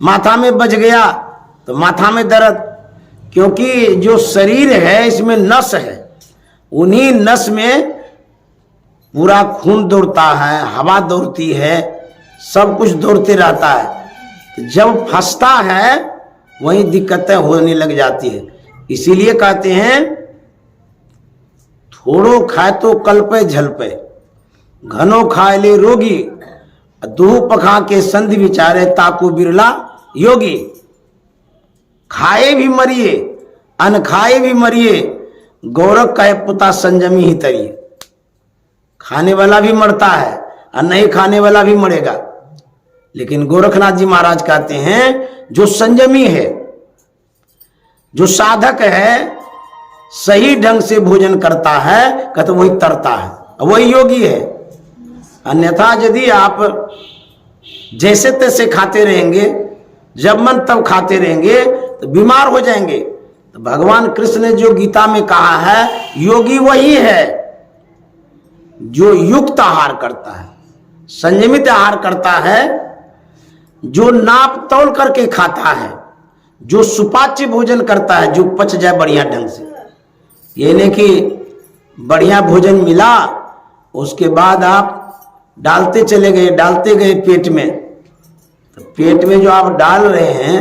Speaker 1: माथा में बच गया तो माथा में दर्द, क्योंकि जो शरीर है इसमें नस है, उन्हीं नस में पूरा खून दौड़ता है, हवा दौड़ती है, सब कुछ दौड़ते रहता है। तो जब फंसता है वहीं दिक्कतें होने लग जाती है। इसीलिए कहते हैं थोड़ो खाए तो कल्पे झलपे, घनो खाए ले रोगी, दूह पखा के संधि विचारे ताकू बिरला योगी। खाए भी मरिए, अन खाए भी मरिए, गौरव कहे पुता संजमी ही तरिए। खाने वाला भी मरता है और नहीं खाने वाला भी मरेगा, लेकिन गोरखनाथ जी महाराज कहते हैं जो संयमी है, जो साधक है, सही ढंग से भोजन करता है, कहते वही तरता है, वही योगी है। अन्यथा यदि आप जैसे तैसे खाते रहेंगे, जब मन तब खाते रहेंगे तो बीमार हो जाएंगे। तो भगवान कृष्ण ने जो गीता में कहा है, योगी वही है जो युक्त आहार करता है, संयमित आहार करता है, जो नाप तौल करके खाता है, जो सुपाच्य भोजन करता है, जो पच जाए बढ़िया ढंग से। ये नहीं कि बढ़िया भोजन मिला उसके बाद आप डालते चले गए, डालते गए पेट में, तो पेट में जो आप डाल रहे हैं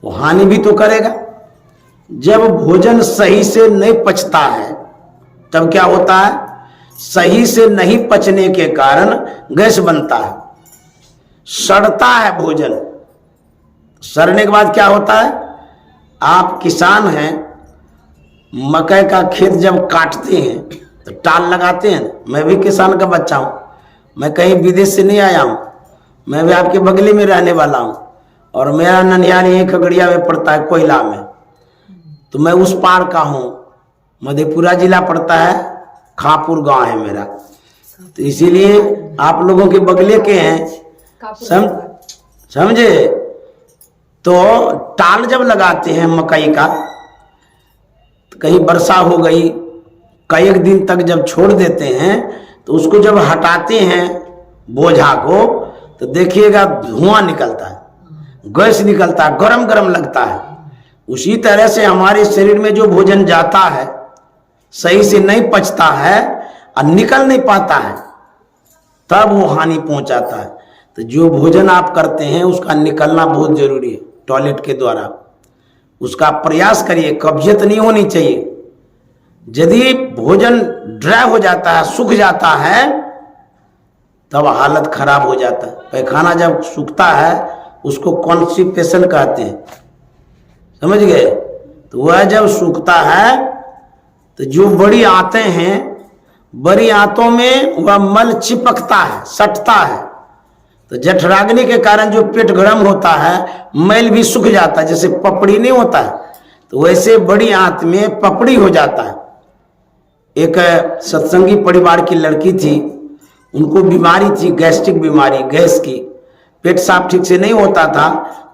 Speaker 1: वो हानि भी तो करेगा। जब भोजन सही से नहीं पचता है तब क्या होता है, सही से नहीं पचने के कारण गैस बनता है, सड़ता है भोजन। सड़ने के बाद क्या होता है, आप किसान हैं, मकई का खेत जब काटते हैं तो टाल लगाते हैं। मैं भी किसान का बच्चा हूं, मैं कहीं विदेश से नहीं आया हूं, मैं भी आपके बगले में रहने वाला हूं, और मेरा ननिहाल यहीं खगड़िया में पड़ता है, कोयला में, तो मैं उस पार का हूं। मधेपुरा जिला पड़ता है, खापुर गांव है मेरा, तो इसीलिए आप लोगों के बगले के हैं, समझे। तो टाल जब लगाते हैं मकई का, तो कहीं वर्षा हो गई, कई एक दिन तक जब छोड़ देते हैं तो उसको जब हटाते हैं बोझा को, तो देखिएगा धुआं निकलता है, गैस निकलता है, गरम गरम लगता है। उसी तरह से हमारे शरीर में जो भोजन जाता है, सही से नहीं पचता है और निकल नहीं पाता है, तब वो हानि पहुंचाता है। तो जो भोजन आप करते हैं उसका निकलना बहुत जरूरी है, टॉयलेट के द्वारा उसका प्रयास करिए, कब्जियत नहीं होनी चाहिए। यदि भोजन ड्राई हो जाता है, सूख जाता है, तब हालत खराब हो जाता है। पैखाना जब सूखता है उसको कॉन्स्टिपेशन कहते हैं, समझ गए। तो वह जब सूखता है तो जो बड़ी आंतें हैं, बड़ी आंतों में वह मल चिपकता है, सटता है, तो जठराग्नि के कारण जो पेट गर्म होता है, मैल भी सूख जाता है, जैसे पपड़ी नहीं होता है, तो वैसे बड़ी आंत में पपड़ी हो जाता है। एक सत्संगी परिवार की लड़की थी, उनको बीमारी थी, गैस्ट्रिक बीमारी, गैस की, पेट साफ ठीक से नहीं होता था,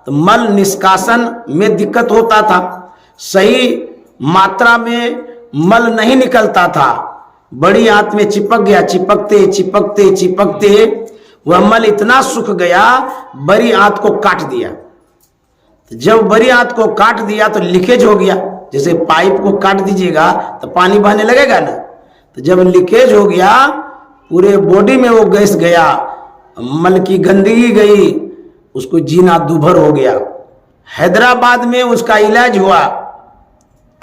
Speaker 1: तो मल निष्कासन में दिक्कत होता था, सही मात्रा में मल नहीं निकलता था, बड़ी आंत में चिपक गया, चिपकते चिपकते चिपकते वह मल इतना सूख गया, बड़ी आंत को काट दिया। तो जब बड़ी आंत को काट दिया तो लीकेज हो गया, जैसे पाइप को काट दीजिएगा तो पानी बहने लगेगा ना, तो जब लीकेज हो गया पूरे बॉडी में वो गैस गया, मल की गंदगी गई, उसको जीना दूभर हो गया। हैदराबाद में उसका इलाज हुआ।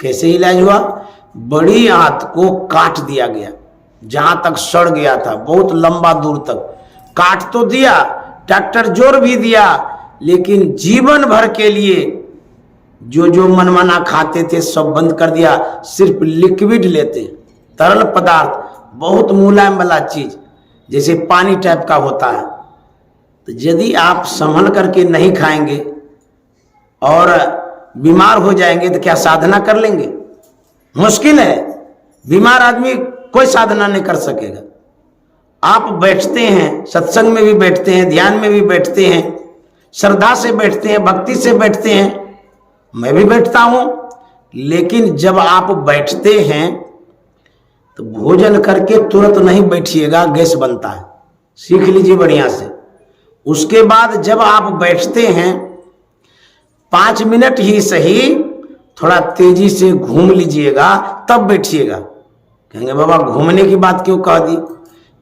Speaker 1: कैसे इलाज हुआ, बड़ी आंत को काट दिया गया, जहां तक सड़ गया था, बहुत लंबा दूर तक काट तो दिया, डॉक्टर जोर भी दिया, लेकिन जीवन भर के लिए जो जो मनमाना खाते थे सब बंद कर दिया, सिर्फ लिक्विड लेते, तरल पदार्थ, बहुत मुलायम वाला चीज, जैसे पानी टाइप का होता है। तो यदि आप संभल करके नहीं खाएंगे और बीमार हो जाएंगे तो क्या साधना कर लेंगे? मुश्किल है। बीमार आदमी कोई साधना नहीं कर सकेगा। आप बैठते हैं, सत्संग में भी बैठते हैं, ध्यान में भी बैठते हैं, श्रद्धा से बैठते हैं, भक्ति से बैठते हैं, मैं भी बैठता हूं, लेकिन जब आप बैठते हैं तो भोजन करके तुरंत नहीं बैठिएगा, गैस बनता है, सीख लीजिए बढ़िया से। उसके बाद जब आप बैठते हैं 5 मिनट ही सही थोड़ा तेजी से घूम लीजिएगा, तब बैठिएगा। कहेंगे बाबा घूमने की बात क्यों कह दी?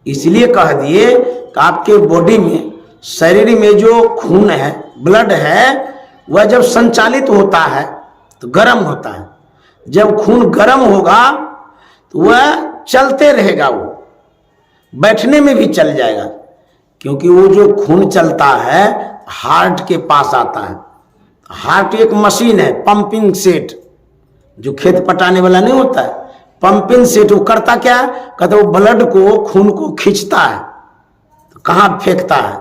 Speaker 1: इसलिए कह दिए कि आपके बॉडी में, शरीर में जो खून है, ब्लड है, वह जब संचालित होता है तो गर्म होता है। जब खून गर्म होगा तो वह चलते रहेगा, वो बैठने में भी चल जाएगा, क्योंकि वो जो खून चलता है हार्ट के पास आता है। हार्ट एक मशीन है, पंपिंग सेट, जो खेत पटाने वाला नहीं होता है, पंपिंग सेट। वो करता क्या है? कहते वो ब्लड को, खून को खींचता है, तो कहाँ फेंकता है?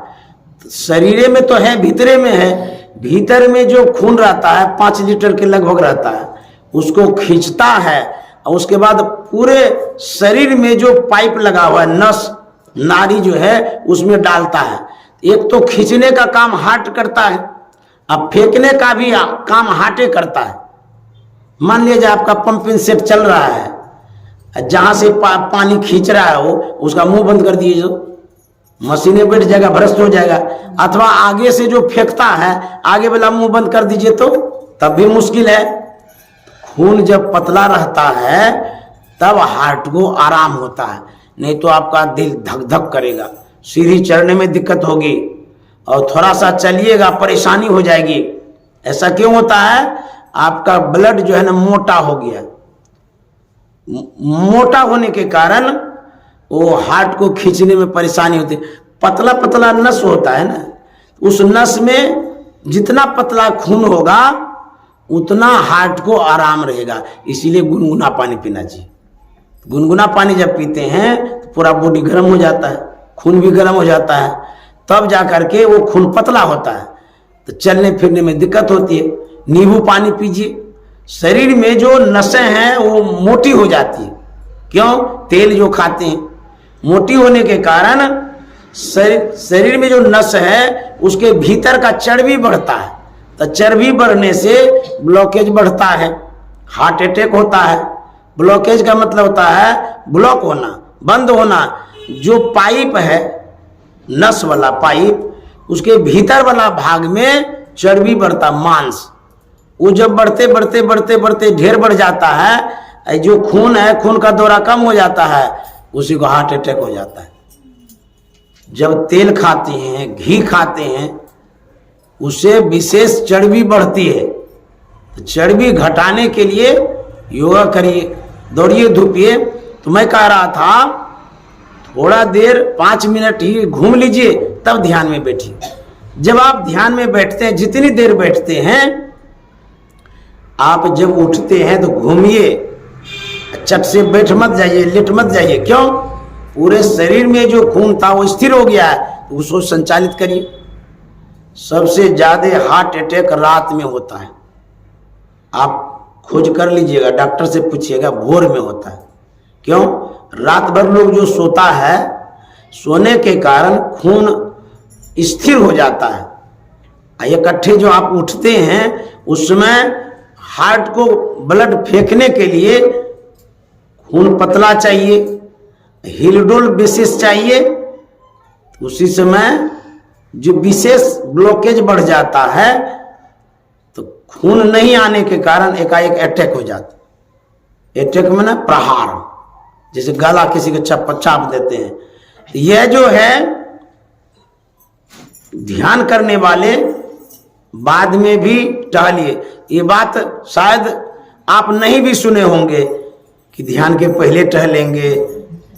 Speaker 1: तो शरीर में तो है, भीतरे में है। भीतर में जो खून रहता है 5 लीटर के लगभग रहता है, उसको खींचता है और उसके बाद पूरे शरीर में जो पाइप लगा हुआ है, नस नाड़ी जो है, उसमें डालता है। एक तो खींचने का काम हार्ट करता है, अब फेंकने का भी काम हार्टे करता है। मान लीजिए आपका पंपिंग सेट चल रहा है, जहां से पानी खींच रहा है वो, उसका मुंह बंद कर दीजिए, जो मशीनें बैठ जाएगा, भ्रष्ट हो जाएगा। अथवा आगे से जो फेंकता है, आगे वाला मुंह बंद कर दीजिए तो तब भी मुश्किल है। खून जब पतला रहता है तब हार्ट को आराम होता है, नहीं तो आपका दिल धक धक करेगा, सीढ़ी चढ़ने में दिक्कत होगी, और थोड़ा सा चलिएगा परेशानी हो जाएगी। ऐसा क्यों होता है? आपका ब्लड जो है ना मोटा हो गया। मोटा होने के कारण वो हार्ट को खींचने में परेशानी होती है। पतला पतला नस होता है ना, उस नस में जितना पतला खून होगा उतना हार्ट को आराम रहेगा। इसीलिए गुनगुना पानी पीना चाहिए। गुनगुना पानी जब पीते हैं तो पूरा बॉडी गर्म हो जाता है, खून भी गर्म हो जाता है, तब जा करके वो खून पतला होता है, तो चलने फिरने में दिक्कत होती है। नींबू पानी पीजिए, शरीर में जो नसें हैं वो मोटी हो जाती है। क्यों? तेल जो खाते हैं, मोटी होने के कारण शरीर में जो नस है उसके भीतर का चर्बी बढ़ता है, तो चर्बी बढ़ने से ब्लॉकेज बढ़ता है, हार्ट अटैक होता है। ब्लॉकेज का मतलब होता है ब्लॉक होना, बंद होना। जो पाइप है, नस वाला पाइप, उसके भीतर वाला भाग में चर्बी बढ़ता, मांस, वो जब बढ़ते बढ़ते बढ़ते बढ़ते ढेर बढ़ जाता है, जो खून है, खून का दौरा कम हो जाता है, उसी को हार्ट अटैक हो जाता है। जब तेल खाते हैं, घी खाते हैं, उससे विशेष चर्बी बढ़ती है। तो चर्बी घटाने के लिए योगा करिए, दौड़िए, धूपिए। तो मैं कह रहा था थोड़ा देर 5 मिनट ही घूम लीजिए, तब ध्यान में बैठिए। जब आप ध्यान में बैठते हैं, जितनी देर बैठते हैं, आप जब उठते हैं तो घूमिए, चट से बैठ मत जाइए, लेट मत जाइए। क्यों? पूरे शरीर में जो खून था वो स्थिर हो गया है, तो उसको संचालित करिए। सबसे ज्यादा हार्ट अटैक रात में होता है। आप खोज कर लीजिएगा, डॉक्टर से पूछिएगा, भोर में होता है। क्यों? रात भर लोग जो सोता है, सोने के कारण खून स्थिर हो जाता है। इकट्ठे जो आप उठते हैं, उसमें हार्ट को ब्लड फेंकने के लिए खून पतला चाहिए, हिलडोल विशेष चाहिए। उसी समय जो विशेष ब्लॉकेज बढ़ जाता है, तो खून नहीं आने के कारण एकाएक अटैक हो जाता है। अटैक में ना प्रहार, जैसे गला किसी को चाप देते हैं। तो यह जो है ध्यान करने वाले बाद में भी टहलिए। ये बात शायद आप नहीं भी सुने होंगे कि ध्यान के पहले टहलेंगे,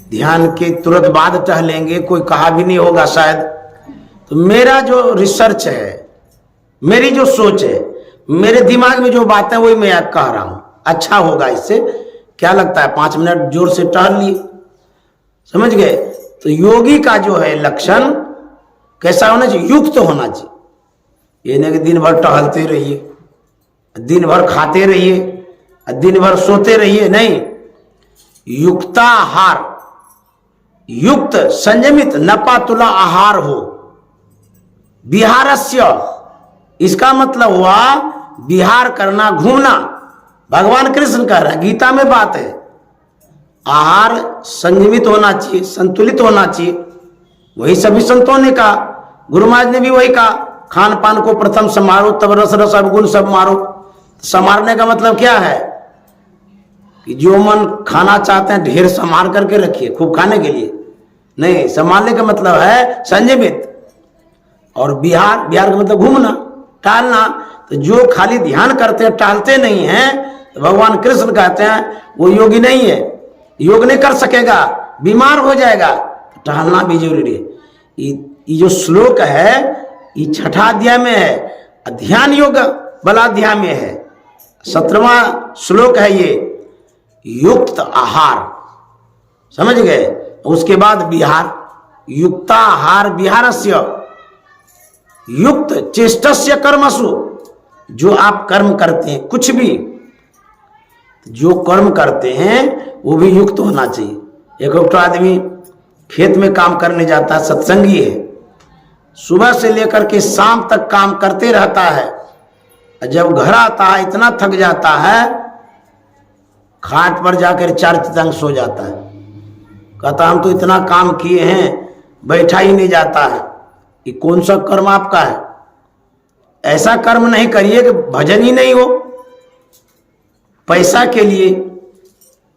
Speaker 1: ध्यान के तुरंत बाद टहलेंगे, कोई कहा भी नहीं होगा शायद। तो मेरा जो रिसर्च है, मेरी जो सोच है, मेरे दिमाग में जो बात है वही मैं कह रहा हूं। अच्छा होगा इससे। क्या लगता है? 5 मिनट जोर से टहल लिए, समझ गए? तो योगी का जो है लक्षण कैसा होना चाहिए? युक्त होना चाहिए। ये नहीं कि दिन भर टहलते रहिए, दिन भर खाते रहिए, दिन भर सोते रहिए, नहीं। युक्ताहार, युक्त संयमित नपातुला आहार हो। विहारस्य, इसका मतलब हुआ विहार करना, घूमना। भगवान कृष्ण कह रहा है, गीता में बात है, आहार संयमित होना चाहिए, संतुलित होना चाहिए। वही सभी संतों ने कहा, गुरु महाराज ने भी वही कहा, खान पान को प्रथम समारो तब रस रस अवगुण सब मारो। संवारने का मतलब क्या है कि जो मन खाना चाहते हैं ढेर संभाल करके रखिए, खूब खाने के लिए नहीं। संभालने का मतलब है संयमित। और विहार, विहार का मतलब घूमना, टालना। तो जो खाली ध्यान करते हैं, टालते नहीं हैं, तो भगवान कृष्ण कहते हैं वो योगी नहीं है, योग नहीं कर सकेगा, बीमार हो जाएगा। तो टहलना भी जरूरी है। ये जो श्लोक है ये 6ठा अध्याय में है, ध्यान योग बलाध्याय में है, 17वां श्लोक है ये, युक्त आहार। समझ गए? उसके बाद विहार, युक्ताहार विहारस्य युक्त चेष्टस्य कर्मसु। जो आप कर्म करते हैं, कुछ भी जो कर्म करते हैं वो भी युक्त होना चाहिए। एक आदमी खेत में काम करने जाता है, सत्संगी है, सुबह से लेकर के शाम तक काम करते रहता है। जब घर आता है इतना थक जाता है, खाट पर जाकर 4 चितंग सो जाता है। कहता हम तो इतना काम किए हैं, बैठा ही नहीं जाता है। ये कौन सा कर्म आपका है? ऐसा कर्म नहीं करिए कि भजन ही नहीं हो। पैसा के लिए,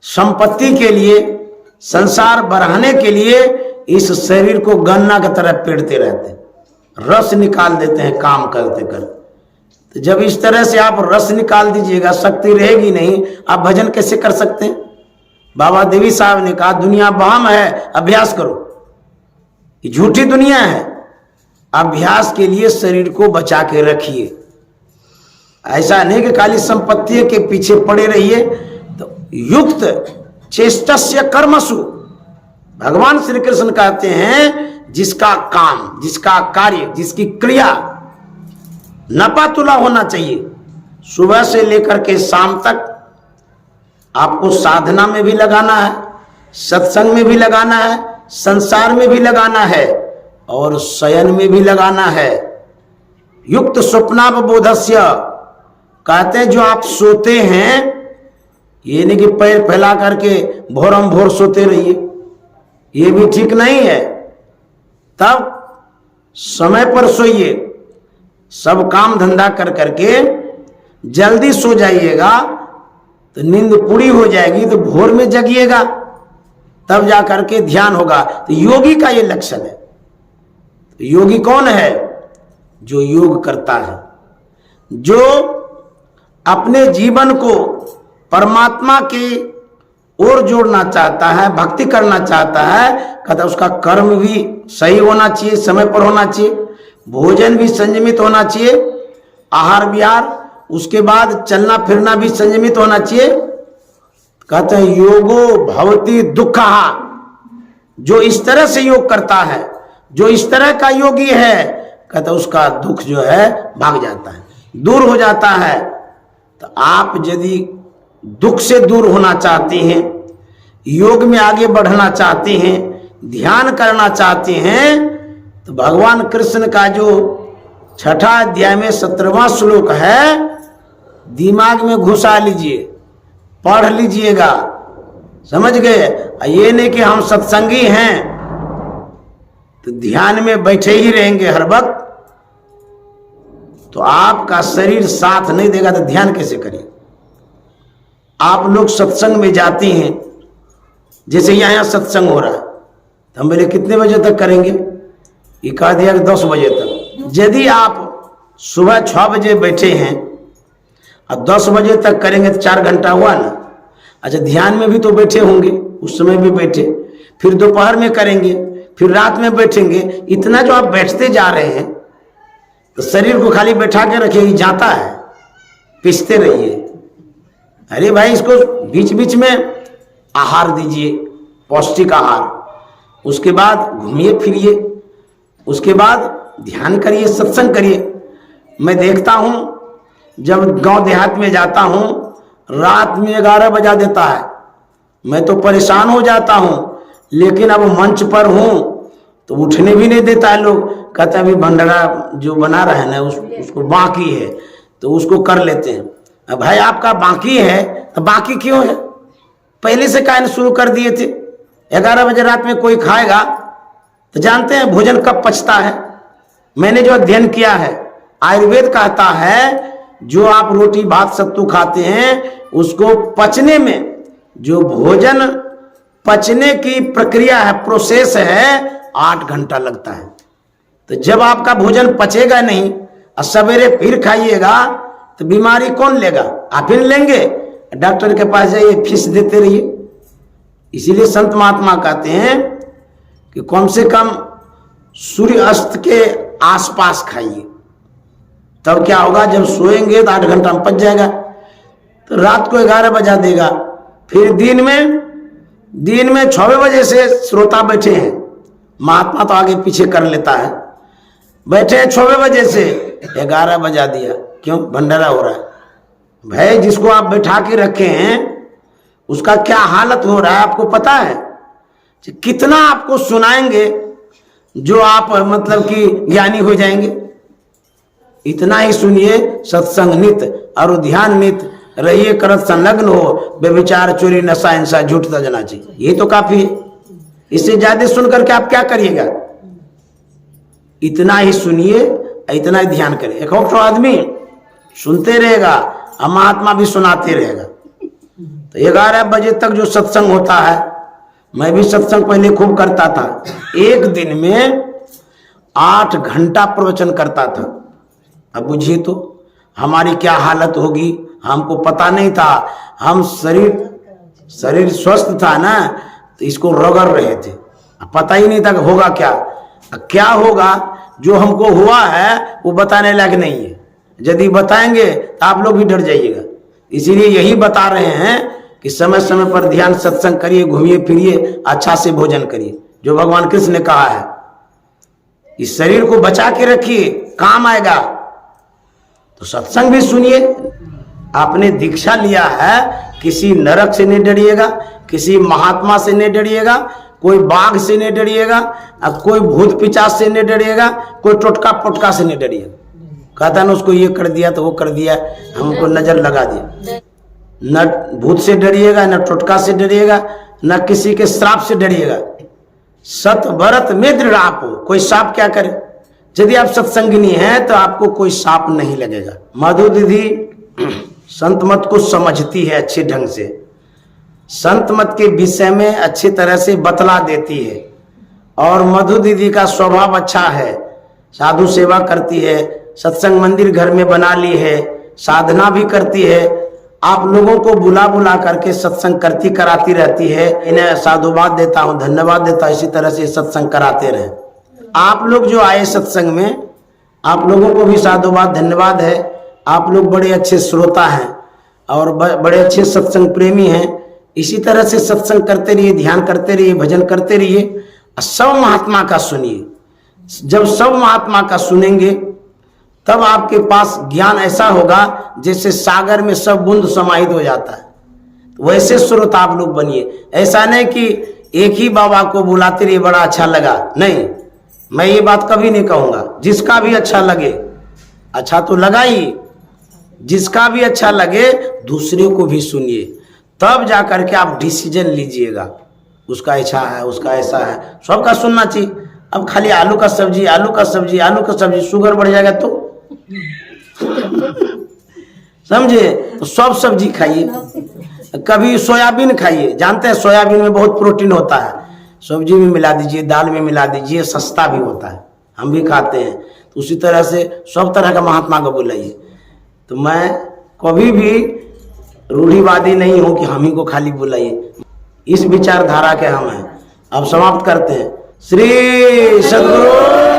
Speaker 1: संपत्ति के लिए, संसार बढ़ाने के लिए इस शरीर को गन्ना की तरह पेड़ते रहते हैं, रस निकाल देते हैं काम करते करते। तो जब इस तरह से आप रस निकाल दीजिएगा, शक्ति रहेगी नहीं, आप भजन कैसे कर सकते हैं? बाबा देवी साहब ने कहा दुनिया वहम है, अभ्यास करो। ये झूठी दुनिया है। अभ्यास के लिए शरीर को बचा के रखिए। ऐसा नहीं कि खाली संपत्ति के पीछे पड़े रहिए। तो युक्त चेष्टस्य कर्मसु, भगवान श्री कृष्ण कहते हैं जिसका काम, जिसका कार्य, जिसकी क्रिया नपातुला होना चाहिए। सुबह से लेकर के शाम तक आपको साधना में भी लगाना है, सत्संग में भी लगाना है, संसार में भी लगाना है और शयन में भी लगाना है। युक्त स्वप्नावबोधस्य, कहते हैं जो आप सोते हैं, ये नहीं कि पैर फैला करके भोरम भोर सोते रहिए, ये भी ठीक नहीं है। तब समय पर सोइए, सब काम धंधा कर करके जल्दी सो जाइएगा तो नींद पूरी हो जाएगी, तो भोर में जगिएगा, तब जा करके ध्यान होगा। तो योगी का ये लक्षण है। तो योगी कौन है? जो योग करता है, जो अपने जीवन को परमात्मा की ओर जोड़ना चाहता है, भक्ति करना चाहता है। कहता उसका कर्म भी सही होना चाहिए, समय पर होना चाहिए, भोजन भी संयमित होना चाहिए, आहार विहार, उसके बाद चलना फिरना भी संयमित होना चाहिए। कहते हैं योगो भवति दुःखः, जो इस तरह से योग करता है, जो इस तरह का योगी है, कहते उसका दुख जो है भाग जाता है, दूर हो जाता है। तो आप यदि दुख से दूर होना चाहते हैं, योग में आगे बढ़ना चाहते हैं, ध्यान करना चाहते हैं, तो भगवान कृष्ण का जो 6ठा अध्याय में 17वां श्लोक है, दिमाग में घुसा लीजिए, पढ़ लीजिएगा। समझ गए? ये नहीं कि हम सत्संगी हैं तो ध्यान में बैठे ही रहेंगे हर वक्त, तो आपका शरीर साथ नहीं देगा तो ध्यान कैसे करिए? आप लोग सत्संग में जाते हैं, जैसे यहाँ सत्संग हो रहा है, तो हम बोले कितने बजे तक करेंगे? ये कह दिया कि 10 बजे तक। यदि आप सुबह 6 बजे बैठे हैं अब 10 बजे तक करेंगे तो 4 घंटा हुआ ना। अच्छा, ध्यान में भी तो बैठे होंगे, उस समय भी बैठे, फिर दोपहर में करेंगे, फिर रात में बैठेंगे। इतना जो आप बैठते जा रहे हैं, तो शरीर को खाली बैठा के रखिए, जाता है, पिसते रहिए। अरे भाई, इसको बीच बीच में आहार दीजिए, पौष्टिक आहार। उसके बाद घूमिए फिरिए, उसके बाद ध्यान करिए, सत्संग करिए। मैं देखता हूं जब गांव देहात में जाता हूं, रात में 11 बजा देता है, मैं तो परेशान हो जाता हूं। लेकिन अब मंच पर हूं तो उठने भी नहीं देता है लोग। कहता है अभी भंडारा जो बना रहे हैं ना उसको बाकी है, तो उसको कर लेते हैं। अब भाई आपका बाकी है तो बाकी क्यों है, पहले से काहे शुरू कर दिए थे। 11 बजे रात में कोई खाएगा तो जानते हैं भोजन कब पचता है। मैंने जो अध्ययन किया है, आयुर्वेद कहता है जो आप रोटी भात सत्तू खाते हैं उसको पचने में, जो भोजन पचने की प्रक्रिया है, प्रोसेस है, 8 घंटा लगता है। तो जब आपका भोजन पचेगा नहीं और सवेरे फिर खाइएगा तो बीमारी कौन लेगा, आप ही लेंगे। डॉक्टर के पास जाइए, फीस देते रहिए। इसीलिए संत महात्मा कहते हैं कि कम से कम सूर्य अस्त के आसपास खाइए, तब क्या होगा, जब सोएंगे तो 8 घंटा में पच जाएगा, तो रात को 11 बजा देगा। फिर दिन में 6 बजे से श्रोता बैठे हैं, महात्मा तो आगे पीछे कर लेता है, बैठे हैं 6 बजे से 11 बजा दिया, क्यों, भंडारा हो रहा है। भाई जिसको आप बैठा के रखे हैं उसका क्या हालत हो रहा है आपको पता है। कितना आपको सुनाएंगे जो आप मतलब कि ज्ञानी हो जाएंगे। इतना ही सुनिए, सत्संग नित और ध्यान नित रहिए, करत संलग्न हो, बेविचार चोरी नशा हिंसा झूठ तजना चाहिए, ये तो काफी है। इससे ज्यादा सुन करके आप क्या करिएगा। इतना ही सुनिए, इतना ही ध्यान करिए। एक और आदमी सुनते रहेगा और महात्मा भी सुनाते रहेगा। तो 11 बजे तक जो सत्संग होता है, मैं भी सत्संग पहले खूब करता था, एक दिन में 8 घंटा प्रवचन करता था। अब बुझिए तो हमारी क्या हालत होगी, हमको पता नहीं था। हम शरीर स्वस्थ था ना, तो इसको रगड़ रहे थे, पता ही नहीं था कि होगा क्या होगा। जो हमको हुआ है वो बताने लायक नहीं है, यदि बताएंगे तो आप लोग भी डर जाइएगा। इसीलिए यही बता रहे हैं कि समय समय पर ध्यान सत्संग करिए, घूमिए फिरिए, अच्छा से भोजन करिए, जो भगवान कृष्ण ने कहा है। इस शरीर को बचा के रखिए, काम आएगा। तो सत्संग भी सुनिए। आपने दीक्षा लिया है, किसी नरक से नहीं डरिएगा, किसी महात्मा से नहीं डरिएगा, कोई बाघ से नहीं डरिएगा, कोई भूत पिचाच से नहीं डरिएगा, कोई टोटका पोटका से नहीं डरिएगा। कहता ना उसको ये कर दिया तो वो कर दिया, हमको नजर लगा दिया। न भूत से डरिएगा, न टोटका से डरिएगा, न किसी के श्राप से डरिएगा। सत भरत में दृढ़ आप हो, कोई सांप क्या करे। यदि आप सत्संगिनी हैं तो आपको कोई सांप नहीं लगेगा। मधु दीदी संत मत को समझती है अच्छे ढंग से, संत मत के विषय में अच्छी तरह से बतला देती है। और मधु दीदी का स्वभाव अच्छा है, साधु सेवा करती है, सत्संग मंदिर घर में बना ली है, साधना भी करती है, आप लोगों को बुला बुला करके सत्संग करती कराती रहती है। इन्हें साधुवाद देता हूँ, धन्यवाद देता हूँ। इसी तरह से सत्संग कराते रहे। आप लोग जो आए सत्संग में, आप लोगों को भी साधुवाद धन्यवाद है। आप लोग बड़े अच्छे श्रोता हैं और बड़े अच्छे सत्संग प्रेमी हैं। इसी तरह से सत्संग करते रहिए, ध्यान करते रहिए, भजन करते रहिए, सब महात्मा का सुनिए। जब सब महात्मा का सुनेंगे तब आपके पास ज्ञान ऐसा होगा जैसे सागर में सब बूंद समाहित हो जाता है। वैसे श्रोता आप लोग बनिए। ऐसा नहीं कि एक ही बाबा को बुलाते रहिए बड़ा अच्छा लगा, नहीं, मैं ये बात कभी नहीं कहूँगा। जिसका भी अच्छा लगे, अच्छा तो लगा ही, जिसका भी अच्छा लगे दूसरे को भी सुनिए, तब जा करके आप डिसीजन लीजिएगा। उसका ऐसा है, उसका ऐसा है, सबका सुनना चाहिए। अब खाली आलू का सब्जी, आलू का सब्जी, आलू का सब्जी, शुगर बढ़ जाएगा तो समझे। तो सब सब्जी खाइए, कभी सोयाबीन खाइए। जानते हैं सोयाबीन में बहुत प्रोटीन होता है, सब्जी में मिला दीजिए, दाल में मिला दीजिए, सस्ता भी होता है, हम भी खाते हैं। तो उसी तरह से सब तरह का महात्मा को बुलाइए। तो मैं कभी भी रूढ़िवादी नहीं हूं कि हम ही को खाली बुलाइए, इस विचारधारा के हम हैं। अब समाप्त करते हैं। श्री सद्गुरु